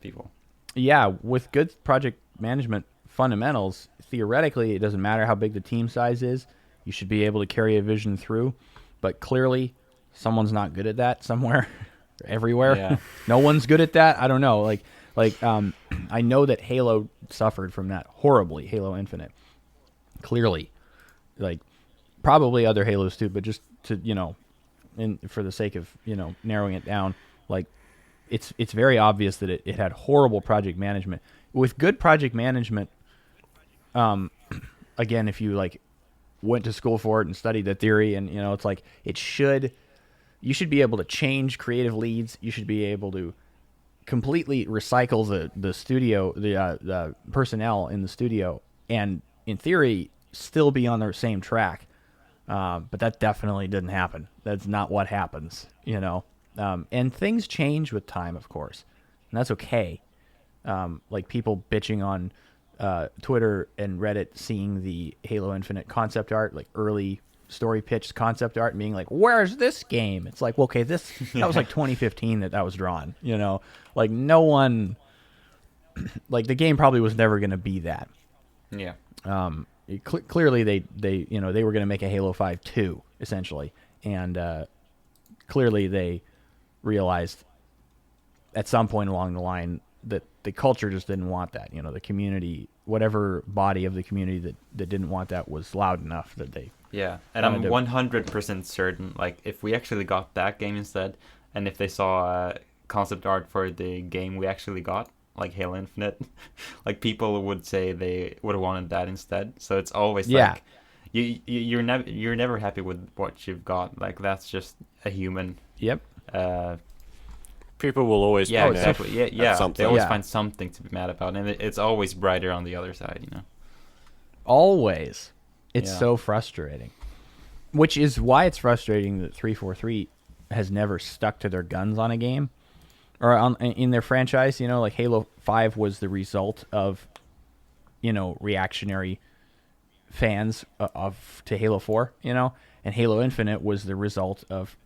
people. yeah, with good project management fundamentals, theoretically, it doesn't matter how big the team size is. You should be able to carry a vision through. But clearly, someone's not good at that somewhere, everywhere. Yeah. No one's good at that. I don't know. I know that Halo suffered from that horribly. Halo Infinite, clearly, like probably other Halos too. But just to for the sake of narrowing it down, like it's very obvious that it had horrible project management. With good project management, again, if you went to school for it and studied the theory, and it's like you should be able to change creative leads. You should be able to completely recycle the studio, the personnel in the studio, and in theory still be on the same track. But that definitely didn't happen. That's not what happens, and things change with time, of course, and that's okay. Like people bitching on Twitter and Reddit, seeing the Halo Infinite concept art, like early story pitch concept art, and being like, "Where's this that It's like, well, okay, that was like 2015 that was drawn. Like no one, like the game probably was never going to be that. Yeah. Clearly, they were going to make a Halo 5 2 essentially, and clearly they realized at some point along the line that the culture just didn't want that. The community, whatever body of the community that didn't want that, was loud enough that they. Yeah, and I'm 100% certain, like, if we actually got that game instead, and if they saw concept art for the game we actually got, like Halo Infinite, like, people would say they would have wanted that instead. So it's always like, you're never happy with what you've got. Like, that's just a human. Yep. People will always Yeah, point out exactly. Yeah. something. They always Yeah. find something to be mad about, and it's always brighter on the other side, Always. It's Yeah. so frustrating. Which is why it's frustrating that 343 has never stuck to their guns on a game or in their franchise. Like Halo 5 was the result of, reactionary fans to Halo 4, and Halo Infinite was the result of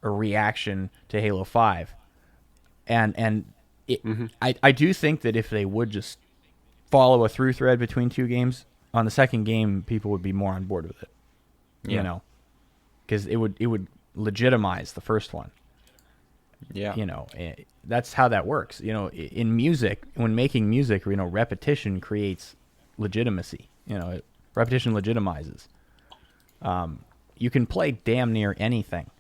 a reaction to Halo 5. And I do think that if they would just follow a through thread between two games, on the second game, people would be more on board with it. Yeah. Because it would legitimize the first one. Yeah. That's how that works. In music, when making music, repetition creates legitimacy. Repetition legitimizes. You can play damn near anything,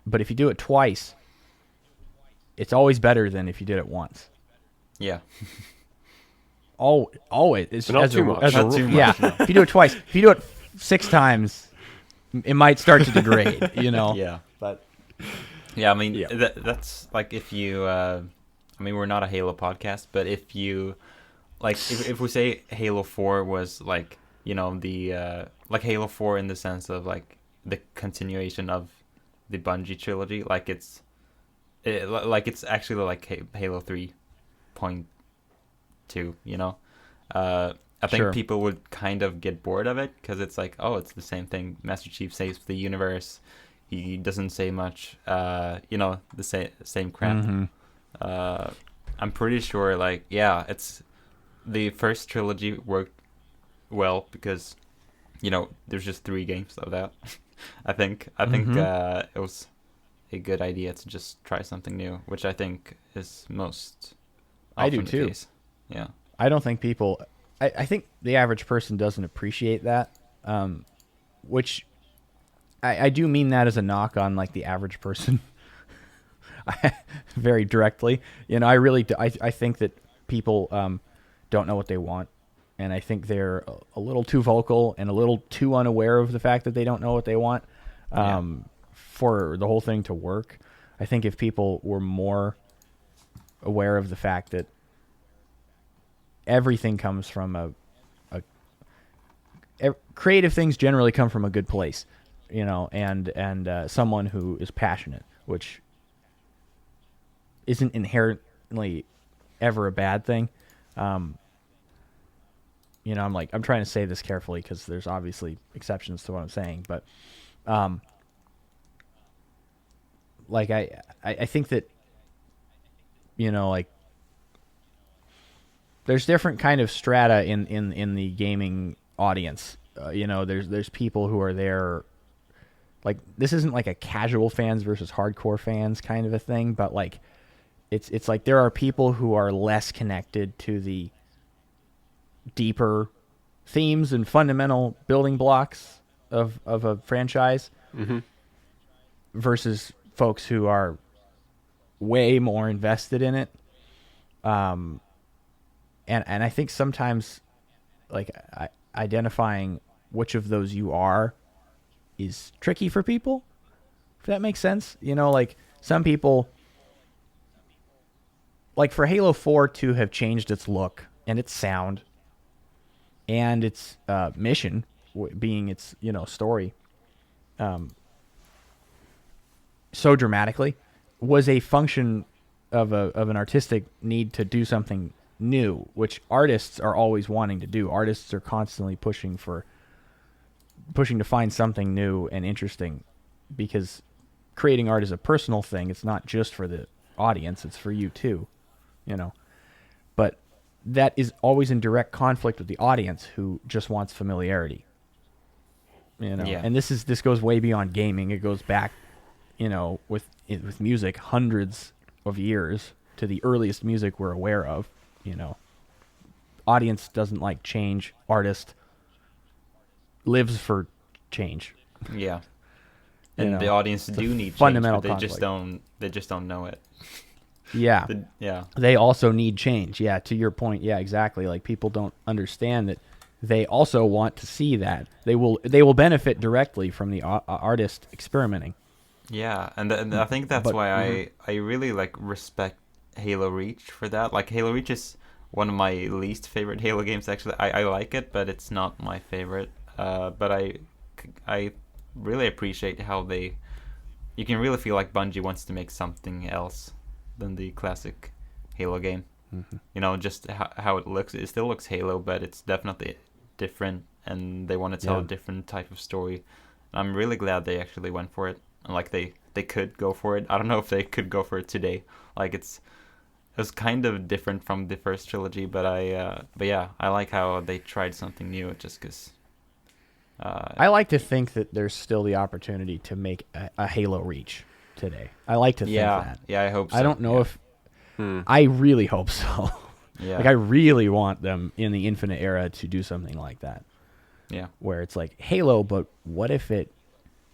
but if you do it twice, it's always better than if you did it once. Yeah. Always. It's But not too much. Not too much, Yeah. no. If you do it twice, if you do it 6 times, it might start to degrade. Yeah. But Yeah, I mean, Yeah. that's like if you, I mean, we're not a Halo podcast, but if you, like, if we say Halo 4 was like, the, like Halo 4 in the sense of like the continuation of the Bungie trilogy, like it's actually like Halo 3.2, I think Sure. people would kind of get bored of it because it's like, oh, it's the same thing. Master Chief saves the universe. He doesn't say much. The same crap. Mhm. I'm pretty sure, like, yeah, it's the first trilogy worked well because, there's just 3 games of that. I think it was a good idea to just try something new, which I think is most I often do the too. case. Yeah. I don't think people. I think the average person doesn't appreciate that, which I do mean that as a knock on like the average person, very directly. I really do, I think that people don't know what they want, and I think they're a little too vocal and a little too unaware of the fact that they don't know what they want for the whole thing to work. I think if people were more aware of the fact that everything comes from creative things generally come from a good place, and someone who is passionate, which isn't inherently ever a bad thing. I'm trying to say this carefully because there's obviously exceptions to what I'm saying, but like I think that, like there's different kind of strata in the gaming audience. There's people who are there, like this isn't like a casual fans versus hardcore fans kind of a thing, but like it's like there are people who are less connected to the deeper themes and fundamental building blocks of a franchise, versus folks who are way more invested in it. And I think sometimes like identifying which of those you are is tricky for people, if that makes sense. Like some people, like for Halo 4 to have changed its look and its sound and its mission, being its story, so dramatically, was a function of an artistic need to do something new, which artists are always wanting to do. Artists are constantly pushing to find something new and interesting, because creating art is a personal thing. It's not just for the audience, it's for you too, but that is always in direct conflict with the audience, who just wants familiarity, Yeah. And this goes way beyond gaming. It goes back, with music, hundreds of years to the earliest music we're aware of. Audience doesn't like change. Artist lives for change. Yeah. And the audience do need fundamental change, but conflict. they just don't know it. Yeah. Yeah. They also need change. Yeah, to your point. Yeah, exactly. Like people don't understand that they also want to see that. They will benefit directly from the artist experimenting. Yeah, and I think that's why I really like respect Halo Reach for that. Like Halo Reach is one of my least favorite Halo games. Actually, I like it, but it's not my favorite. But I really appreciate how you can really feel like Bungie wants to make something else than the classic Halo game. Just how it looks. It still looks Halo, but it's definitely different, and they want to tell a different type of story. I'm really glad they actually went for it. And like they could go for it. I don't know if they could go for it today. Like it was kind of different from the first trilogy, but yeah, I like how they tried something new. Just because. I like to think that there's still the opportunity to make a Halo Reach today. I like to think that. Yeah, I hope so. I don't know if. I really hope so. Yeah. Like I really want them in the Infinite era to do something like that. Yeah. Where it's like Halo, but what if it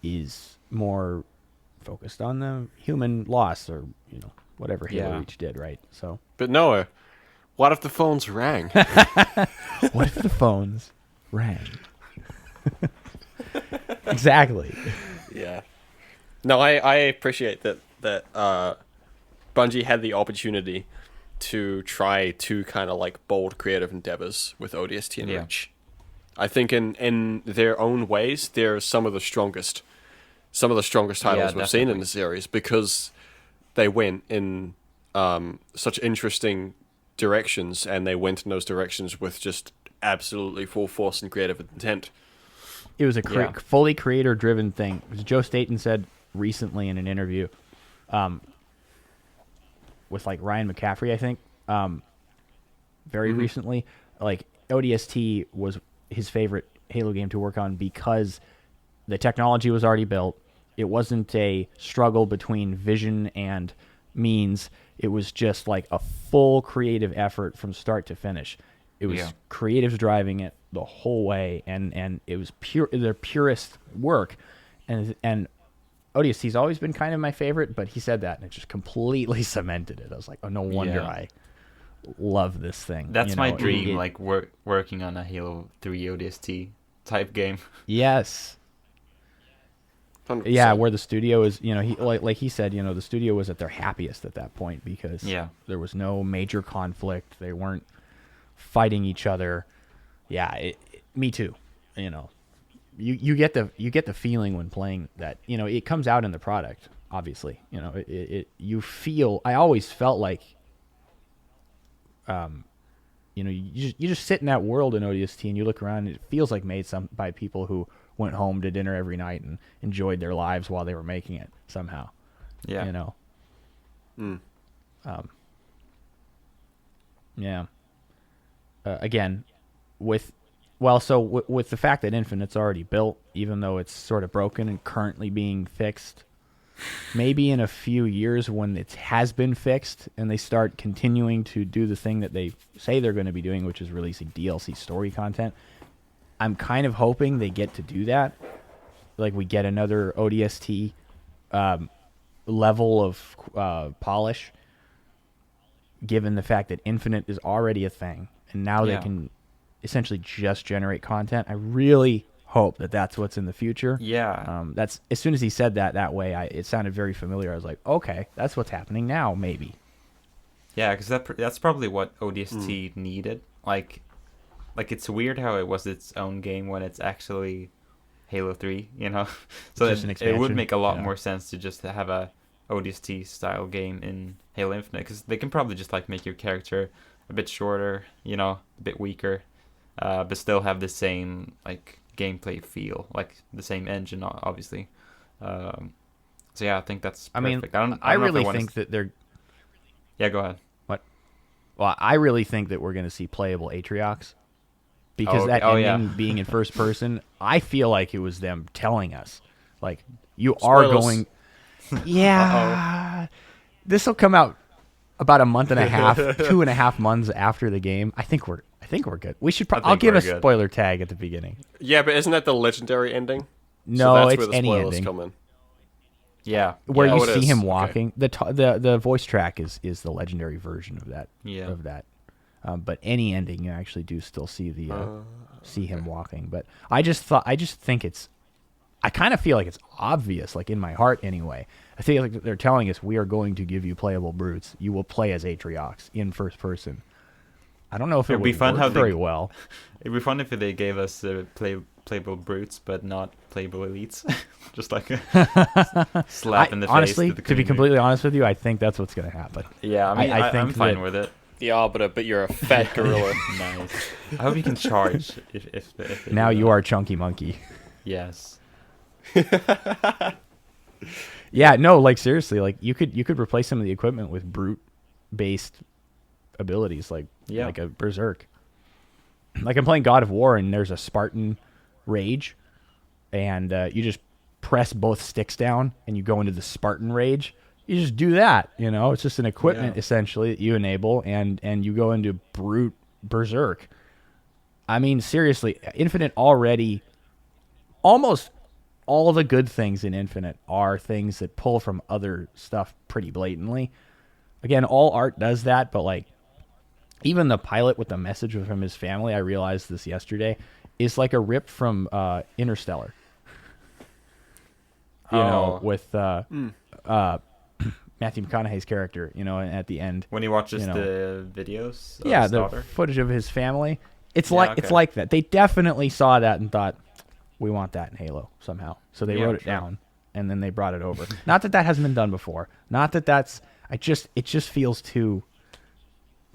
is more focused on the human loss, or whatever Halo Reach did, right? So, But Noah, what if the phones rang? what if the phones rang? Exactly. Yeah. No, I appreciate that Bungie had the opportunity to try two kind of like bold creative endeavors with ODST and Reach. I think in their own ways, they're some of the strongest titles we've seen in the series, because they went in such interesting directions, and they went in those directions with just absolutely full force and creative intent. It was a fully creator-driven thing. As Joe Staten said recently in an interview with like Ryan McCaffrey, I think, very recently, like ODST was his favorite Halo game to work on because the technology was already built. It wasn't a struggle between vision and means. It was just like a full creative effort from start to finish. It was creatives driving it the whole way, and it was their purest work. And ODST's always been kind of my favorite, but he said that, and it just completely cemented it. I was like, oh, no wonder I love this thing. That's my dream, like working on a Halo 3 ODST type game. Yes. 100%. Yeah, where the studio is, he like he said, the studio was at their happiest at that point because there was no major conflict. They weren't fighting each other. Yeah, me too. You get the feeling when playing that. It comes out in the product, obviously. You feel. I always felt like you just sit in that world in ODST and you look around and it feels like made by people who went home to dinner every night and enjoyed their lives while they were making it somehow. Yeah. Yeah. Again, with the fact that Infinite's already built, even though it's sort of broken and currently being fixed, maybe in a few years when it has been fixed and they start continuing to do the thing that they say they're going to be doing, which is releasing DLC story content, I'm kind of hoping they get to do that. Like we get another ODST level of polish, given the fact that Infinite is already a thing, and now they can essentially just generate content. I really hope that that's what's in the future. Yeah. That's as soon as he said that way, it sounded very familiar. I was like, okay, that's what's happening now, maybe. Yeah, because that's probably what ODST needed. Like it's weird how it was its own game when it's actually Halo 3, So it would make a lot more sense to just have a ODST style game in Halo Infinite, because they can probably just make your character a bit shorter, a bit weaker, but still have the same gameplay feel, like the same engine, obviously. So yeah, I think that's perfect. I really think that they're. Yeah, go ahead. What? Well, I really think that we're going to see playable Atriox, because that ending being in first person, I feel like it was them telling us, like, you Spoilers. are going. Yeah, this will come out about a month and a half, 2.5 months after the game. I think we're good. We should. I'll give a spoiler tag at the beginning. Yeah, but isn't that the legendary ending? No, so that's it's where the any spoilers ending. come in. Yeah, where you it see is. him walking. The voice track is the legendary version of that. Yeah. Of that. But any ending, you actually do still see see him walking. But I kind of feel like it's obvious, like in my heart anyway. I feel like they're telling us we are going to give you playable brutes. You will play as Atriox in first person. I don't know if it would be fun very well. It'd be fun if they gave us playable brutes, but not playable elites. Just like a slap in the face. Honestly, to the be community. completely honest with you, I think that's what's going to happen. Yeah, I mean, I think I'm fine that- with it. The Arbiter, but you're a fat gorilla. Nice. I hope you can charge if they Now do you that. are Chunky Monkey. Yes. Yeah, no, like seriously, like you could replace some of the equipment with brute based abilities, like a berserk. Like I'm playing God of War and there's a Spartan rage, and you just press both sticks down and you go into the Spartan rage. You just do that, It's just an equipment essentially that you enable, and you go into brute berserk. I mean, seriously, Infinite already, almost all the good things in Infinite are things that pull from other stuff pretty blatantly. Again, all art does that, but like even the pilot with the message from his family, I realized this yesterday, is like a rip from Interstellar. With Matthew McConaughey's character, at the end. When he watches the videos of Yeah, his the daughter. footage of his family. It's Yeah, it's okay. like that. They definitely saw that and thought, we want that in Halo somehow. So they wrote it down, and then they brought it over. Not that hasn't been done before. Not that that's... it just feels too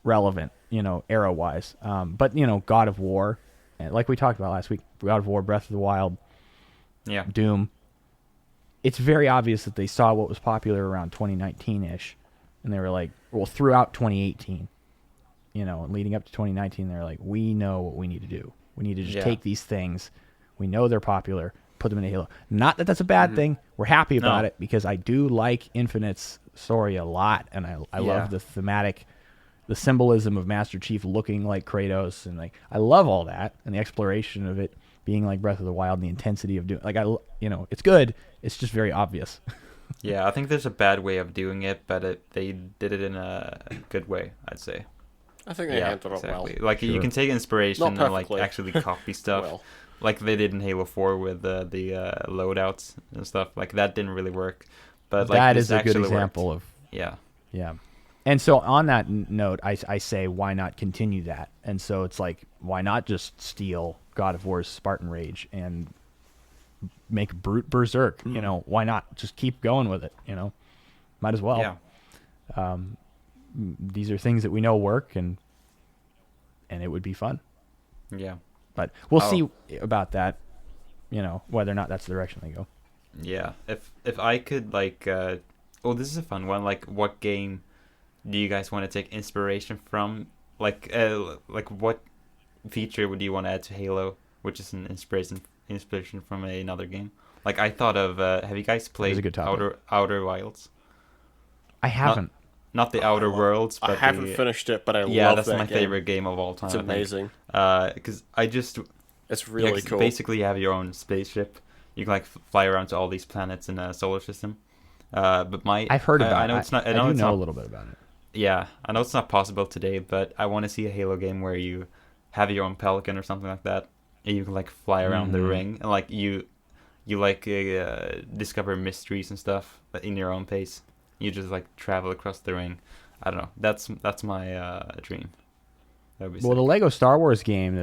relevant, era-wise. But, God of War, like we talked about last week, God of War, Breath of the Wild, Doom. It's very obvious that they saw what was popular around 2019-ish, and they were like, well, throughout 2018, and leading up to 2019, they're like, we know what we need to do. We need to just take these things. We know they're popular, put them in Halo. Not that that's a bad thing. We're happy about it, because I do like Infinite's story a lot, and I love the thematic, the symbolism of Master Chief looking like Kratos, and like I love all that, and the exploration of it being like Breath of the Wild, and the intensity of doing it's good. It's just very obvious. Yeah, I think there's a bad way of doing it, but they did it in a good way, I'd say. I think they handled it well. Like you can take inspiration Not and like perfectly. actually copy stuff, Well. like they did in Halo 4 with the loadouts and stuff. Like that didn't really work, but like that this is a good actually example worked. of Yeah. And so on that note, I say, why not continue that? And so it's like, why not just steal God of War's Spartan Rage and make brute berserk? Why not just keep going with it? Might as well. Yeah. These are things that we know work, and and it would be fun. Yeah. But we'll see about that. Whether or not that's the direction they go. Yeah. If I could like, this is a fun one. Like, what game do you guys want to take inspiration from? Like what feature would you want to add to Halo, which is an inspiration from another game? Like, I thought of, have you guys played Outer Wilds? I haven't. Not the Outer Worlds, but I haven't finished it, but I love that game. Yeah, that's my favorite game of all time. It's amazing. Because it's really cool. Basically, you have your own spaceship. You can like fly around to all these planets in a solar system. But I've heard about it. I know it's not. I know a little bit about it. Yeah, I know it's not possible today, but I want to see a Halo game where you have your own Pelican or something like that, and you can like fly around the ring, and like you discover mysteries and stuff in your own pace. You just like travel across the ring. I don't know. That's my dream. Well, the Lego Star Wars game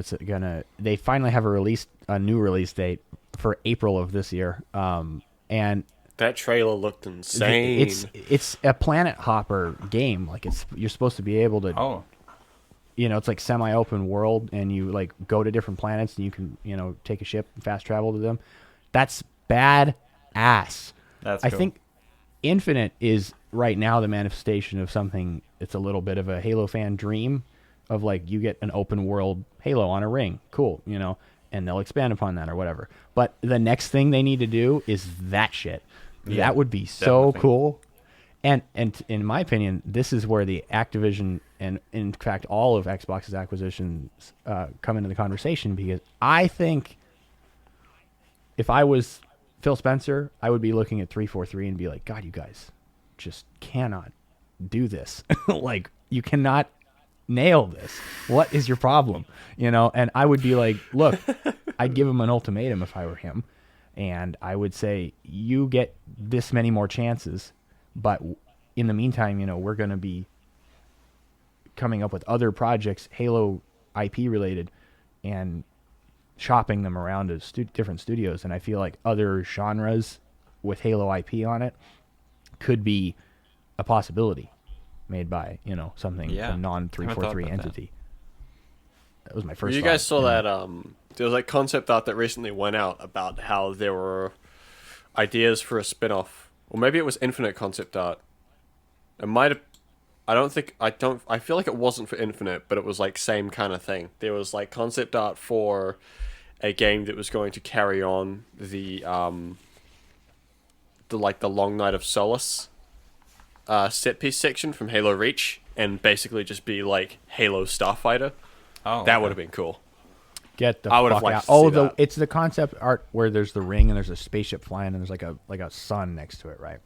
they finally have a new release date for April of this year. And that trailer looked insane. It's a planet hopper game. Like you're supposed to be able to. Oh. It's like semi-open world, and you like go to different planets, and you can take a ship and fast travel to them. That's bad ass. That's I cool. think Infinite is right now the manifestation of something. It's a little bit of a Halo fan dream of like you get an open world Halo on a ring. Cool, and they'll expand upon that or whatever. But the next thing they need to do is that shit. Yeah, that would be so cool. And in my opinion, this is where the Activision and in fact all of Xbox's acquisitions come into the conversation, because I think if I was Phil Spencer, I would be looking at 343 and be like, God, you guys just cannot do this. Like, you cannot nail this. What is your problem? And I would be like, look, I'd give him an ultimatum if I were him. And I would say, you get this many more chances. But in the meantime, we're going to be coming up with other projects, Halo IP related, and shopping them around to different studios. And I feel like other genres with Halo IP on it could be a possibility made by, something, a non-343 entity. That was my first You thought. guys saw that, there was like concept art that recently went out about how there were ideas for a spin-off, or maybe it was Infinite concept art. It might have, I feel like it wasn't for Infinite, but it was like same kind of thing. There was like concept art for a game that was going to carry on the Long Night of Solace set piece section from Halo Reach, and basically just be like Halo Starfighter. Oh, that would have been cool. Get the I would fuck have liked out. to see that. It's the concept art where there's the ring and there's a spaceship flying and there's like a sun next to it, right?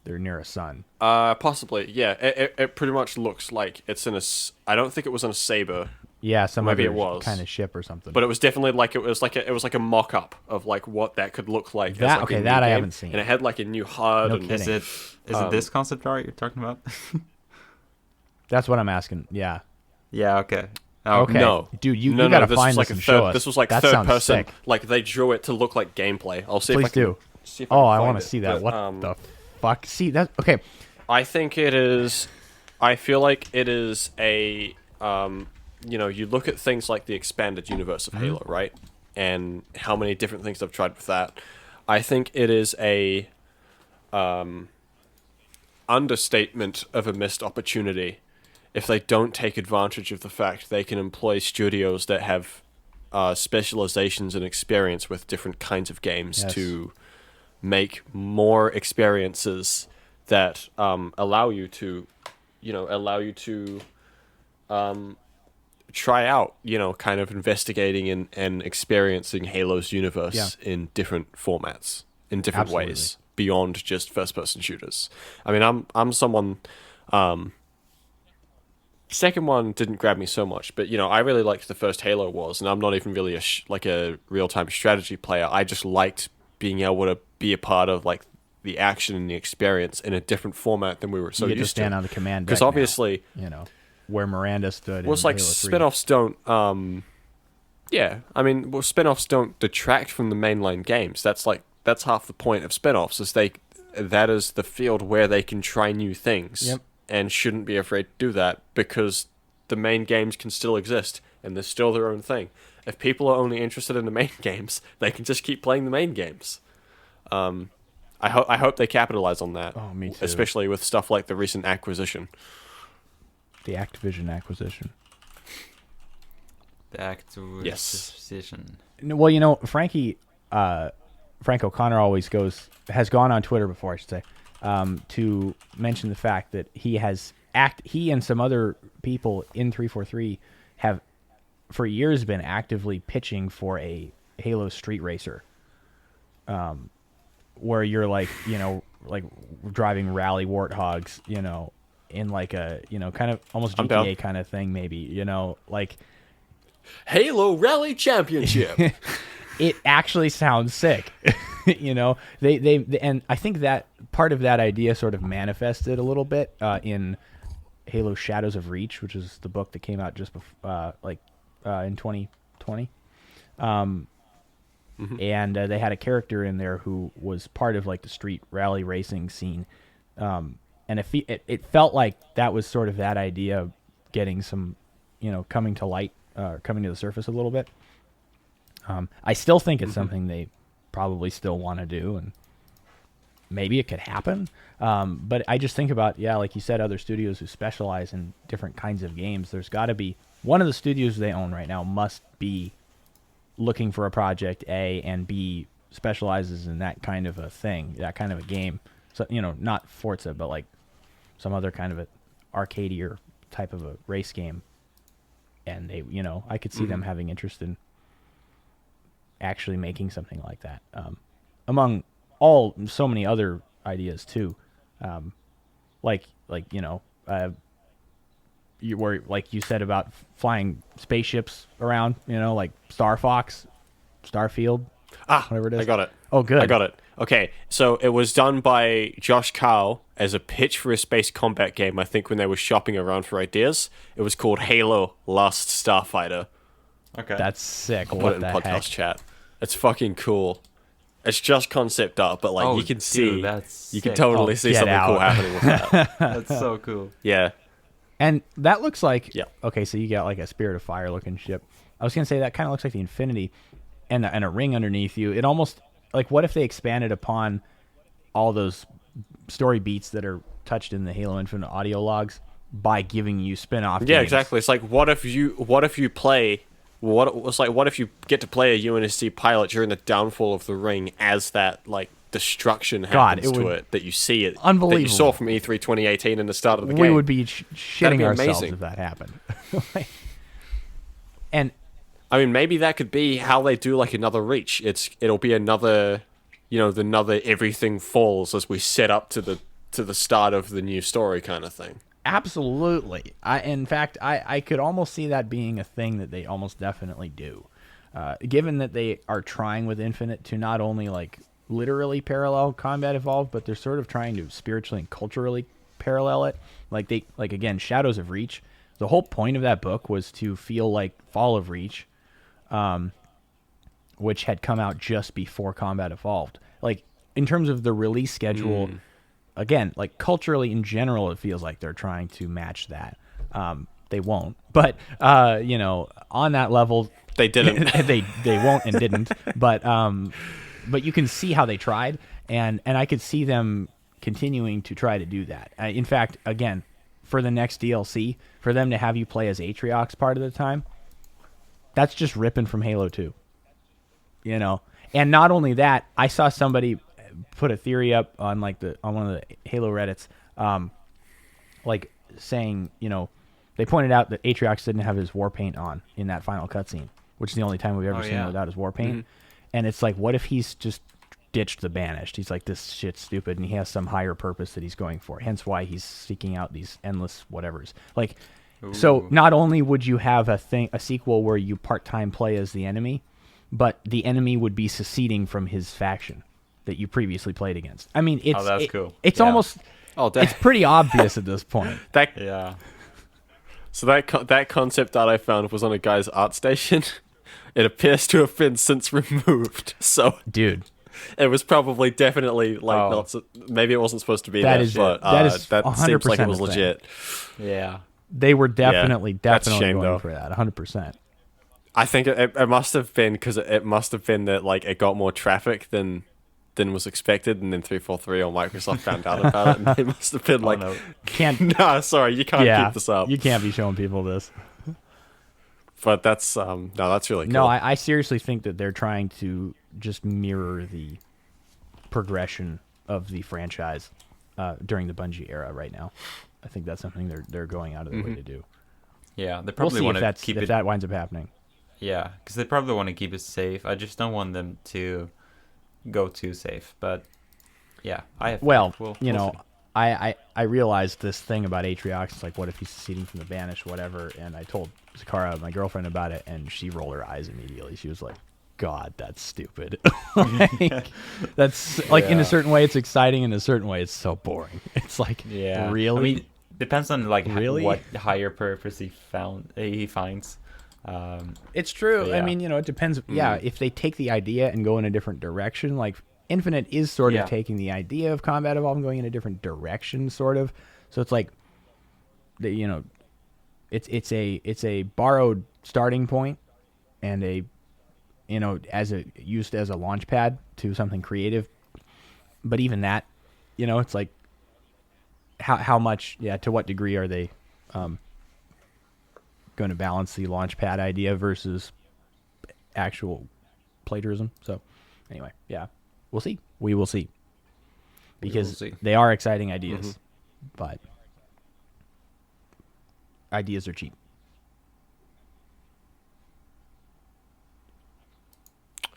They're near a sun. Possibly, yeah. It pretty much looks like it's in a. I don't think it was on a Saber. Yeah, Maybe it was kind of ship or something. But it was definitely like it was like a mock-up of like what that could look like. That, as, like, okay, a new that I game. haven't seen. And it had like a new HUD. No and kidding. Is it this concept art you're talking about? That's what I'm asking. Yeah. Yeah. Okay. Okay. No, dude, you gotta this find was this and like show us. This was like That third sounds person. sick. Like they drew it to look like gameplay. I'll see Please if I can. do. See if I can I find want it. to see that. But, What the fuck? See that? Okay. I think it is. I feel like it is a. You look at things like the expanded universe of Halo, right? And how many different things they've tried with that. I think it is a understatement of a missed opportunity if they don't take advantage of the fact they can employ studios that have specializations and experience with different kinds of games to make more experiences that allow you to try out, kind of investigating and experiencing Halo's universe in different formats, in different ways, beyond just first-person shooters. I mean, I'm someone. Second one didn't grab me so much, but I really liked the first Halo Wars, and I'm not even really a real-time strategy player. I just liked being able to be a part of like the action and the experience in a different format than we were so you get used to stand on the command deck because obviously, where Miranda stood. well, it's like Halo 3. spin-offs don't. Spin-offs don't detract from the mainline games. That's half the point of spin-offs. That is the field where they can try new things. Yep. And shouldn't be afraid to do that because the main games can still exist, and they're still their own thing. If people are only interested in the main games, they can just keep playing the main games. I hope they capitalize on that. Oh, me too. Especially with stuff like the recent acquisition. The Activision acquisition. The acquisition. Well, Frank O'Connor always has gone on Twitter before, I should say, to mention the fact that he and some other people in 343 have for years been actively pitching for a Halo Street Racer, where you're like driving rally warthogs, in like a, kind of almost GTA kind of thing, maybe, like Halo Rally Championship. It actually sounds sick. They and I think that part of that idea sort of manifested a little bit in Halo Shadows of Reach, which is the book that came out just before, in 2020. And they had a character in there who was part of like the street rally racing scene. And it felt like that was sort of that idea getting some, coming to light, coming to the surface a little bit. I still think it's something they probably still want to do, and maybe it could happen. But I just think about, like you said, other studios who specialize in different kinds of games. There's got to be one of the studios they own right now must be looking for a project, A, and B, specializes in that kind of a thing, that kind of a game. So, not Forza, but like some other kind of a arcadier type of a race game. And they, I could see them having interest in actually making something like that. Among so many other ideas too. You were, like you said, about flying spaceships around, like Star Fox, Starfield, whatever it is. I got it. Oh, good. I got it. Okay, so it was done by Josh Kyle as a pitch for a space combat game, I think, when they were shopping around for ideas. It was called Halo Last Starfighter. Okay. That's sick. I'll put it in podcast chat. It's fucking cool. It's just concept art, but like you can see, that's you can sick. totally see something cool happening with that. That's so cool. Yeah. And that looks like, Yeah. Okay, so you got like a Spirit of Fire looking ship. I was going to say that kind of looks like the Infinity and a ring underneath you. It almost, like, what if they expanded upon all those story beats that are touched in the Halo Infinite audio logs by giving you spin-off Yeah, games? exactly. It's like, what if you get to play a UNSC pilot during the downfall of the ring as that, like, destruction happens to it, that you see it, unbelievable, that you saw from E3 2018 in the start of the game. We would be shitting ourselves amazing if that happened. And I mean, maybe that could be how they do like another Reach. It'll be another, another everything falls as we set up to the start of the new story kind of thing. Absolutely. In fact, I could almost see that being a thing that they almost definitely do, given that they are trying with Infinite to not only like literally parallel Combat Evolved, but they're sort of trying to spiritually and culturally parallel it. Like again, Shadows of Reach. The whole point of that book was to feel like Fall of Reach, which had come out just before Combat Evolved. Like, in terms of the release schedule, again, like culturally in general, it feels like they're trying to match that. They won't, but on that level, they didn't. they won't and didn't. But you can see how they tried, and I could see them continuing to try to do that. In fact, again, for the next DLC, for them to have you play as Atriox part of the time, that's just ripping from Halo 2. And not only that, I saw somebody put a theory up on on one of the Halo Reddits, saying, they pointed out that Atriox didn't have his war paint on in that final cutscene, which is the only time we've ever seen him without his war paint. And it's like, what if he's just ditched the Banished? He's like, this shit's stupid, and he has some higher purpose that he's going for. Hence why he's seeking out these endless whatevers. Like, so not only would you have a sequel where you part-time play as the enemy, but the enemy would be seceding from his faction that you previously played against. I mean, it's cool. It's almost it's pretty obvious at this point. So that concept art I found was on a guy's art station. It appears to have been since removed. So, dude, it was probably definitely maybe it wasn't supposed to be that there, but that is that seems like it was legit. Yeah. They were definitely that's a shame, going though. for that, 100%. I think it must have been because it must have been that like it got more traffic than was expected, and then 343 or Microsoft found out about it, and they must have been like, no. Can't. "Nah, sorry, you can't keep this up." You can't be showing people this. But that's no, that's really cool. No, I seriously think that they're trying to just mirror the progression of the franchise during the Bungie era right now. I think that's something they're going out of their way to do. Yeah, they We'll probably see want if to keep it. that winds up happening. Yeah, because they probably want to keep it safe. I just don't want them to go too safe. But yeah, I have. Well, we'll you know, see. I realized this thing about Atriox. It's like, what if he's seceding from the Banished, whatever? And I told Zacarra, my girlfriend, about it, and she rolled her eyes immediately. She was like, "God, that's stupid." Like, that's like in a certain way it's exciting, in a certain way it's so boring. It's like, Yeah, really? I mean, depends on like Really? what higher purpose he finds. It's true. Yeah. I mean, you know, it depends. Yeah, if they take the idea and go in a different direction, like Infinite is sort of taking the idea of Combat Evolve and going in a different direction, sort of. So it's like, you know, it's a borrowed starting point and a, you know, used as a launch pad to something creative. But even that, you know, it's like, how much, to what degree are they going to balance the launch pad idea versus actual plagiarism? So anyway, we'll see. We will see. Because they are exciting ideas, but ideas are cheap.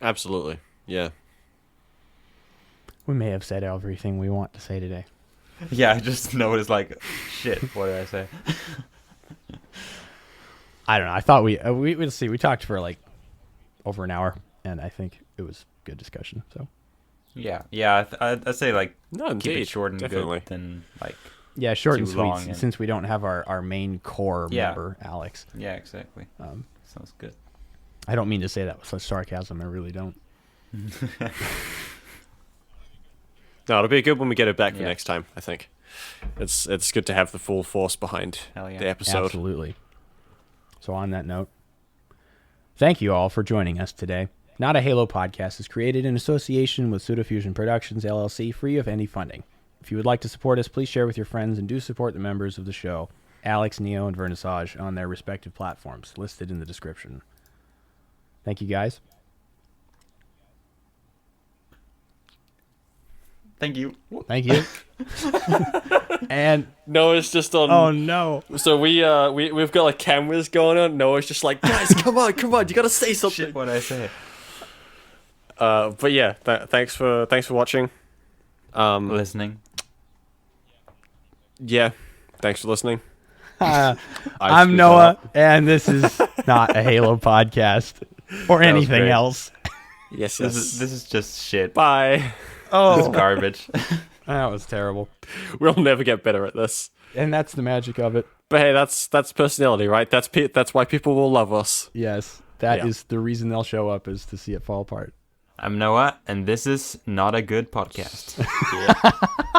Absolutely, yeah. We may have said everything we want to say today. Yeah, I just noticed like, shit. What did I say? I don't know. I thought we'll see. We talked for like over an hour, and I think it was good discussion. So Yeah. I'd say like No, keep indeed, it short and definitely. good than like. yeah, short and Too sweet. long and- Since we don't have our main core Yeah. member, Alyx. Yeah, exactly. Sounds good. I don't mean to say that with such sarcasm. I really don't. No, it'll be good when we get it back for Yeah. next time. I think it's good to have the full force behind Hell yeah. the episode. Absolutely. So on that note, thank you all for joining us today. Not a Halo podcast is created in association with Pseudofusion Productions, LLC, free of any funding. If you would like to support us, please share with your friends and do support the members of the show, Alyx, Neo, and Wernissage, on their respective platforms, listed in the description. Thank you, guys. Thank you. Thank you. And Noah's just on. oh no, So we've got like cameras going on. Noah's just like, guys, come on, you gotta say something. Shit, what did I say? But yeah, thanks for watching. Listening. Yeah, thanks for listening. I'm screwed Noah, that and this is not a Halo podcast or was anything great. else. Yes, This is just shit. Bye. This Oh, is garbage. that was terrible. We'll never get better at this. And that's the magic of it. But hey, that's personality, right? That's why people will love us. Yes, that is Yeah. the reason they'll show up, is to see it fall apart. I'm Noah, and this is not a good podcast. Yeah.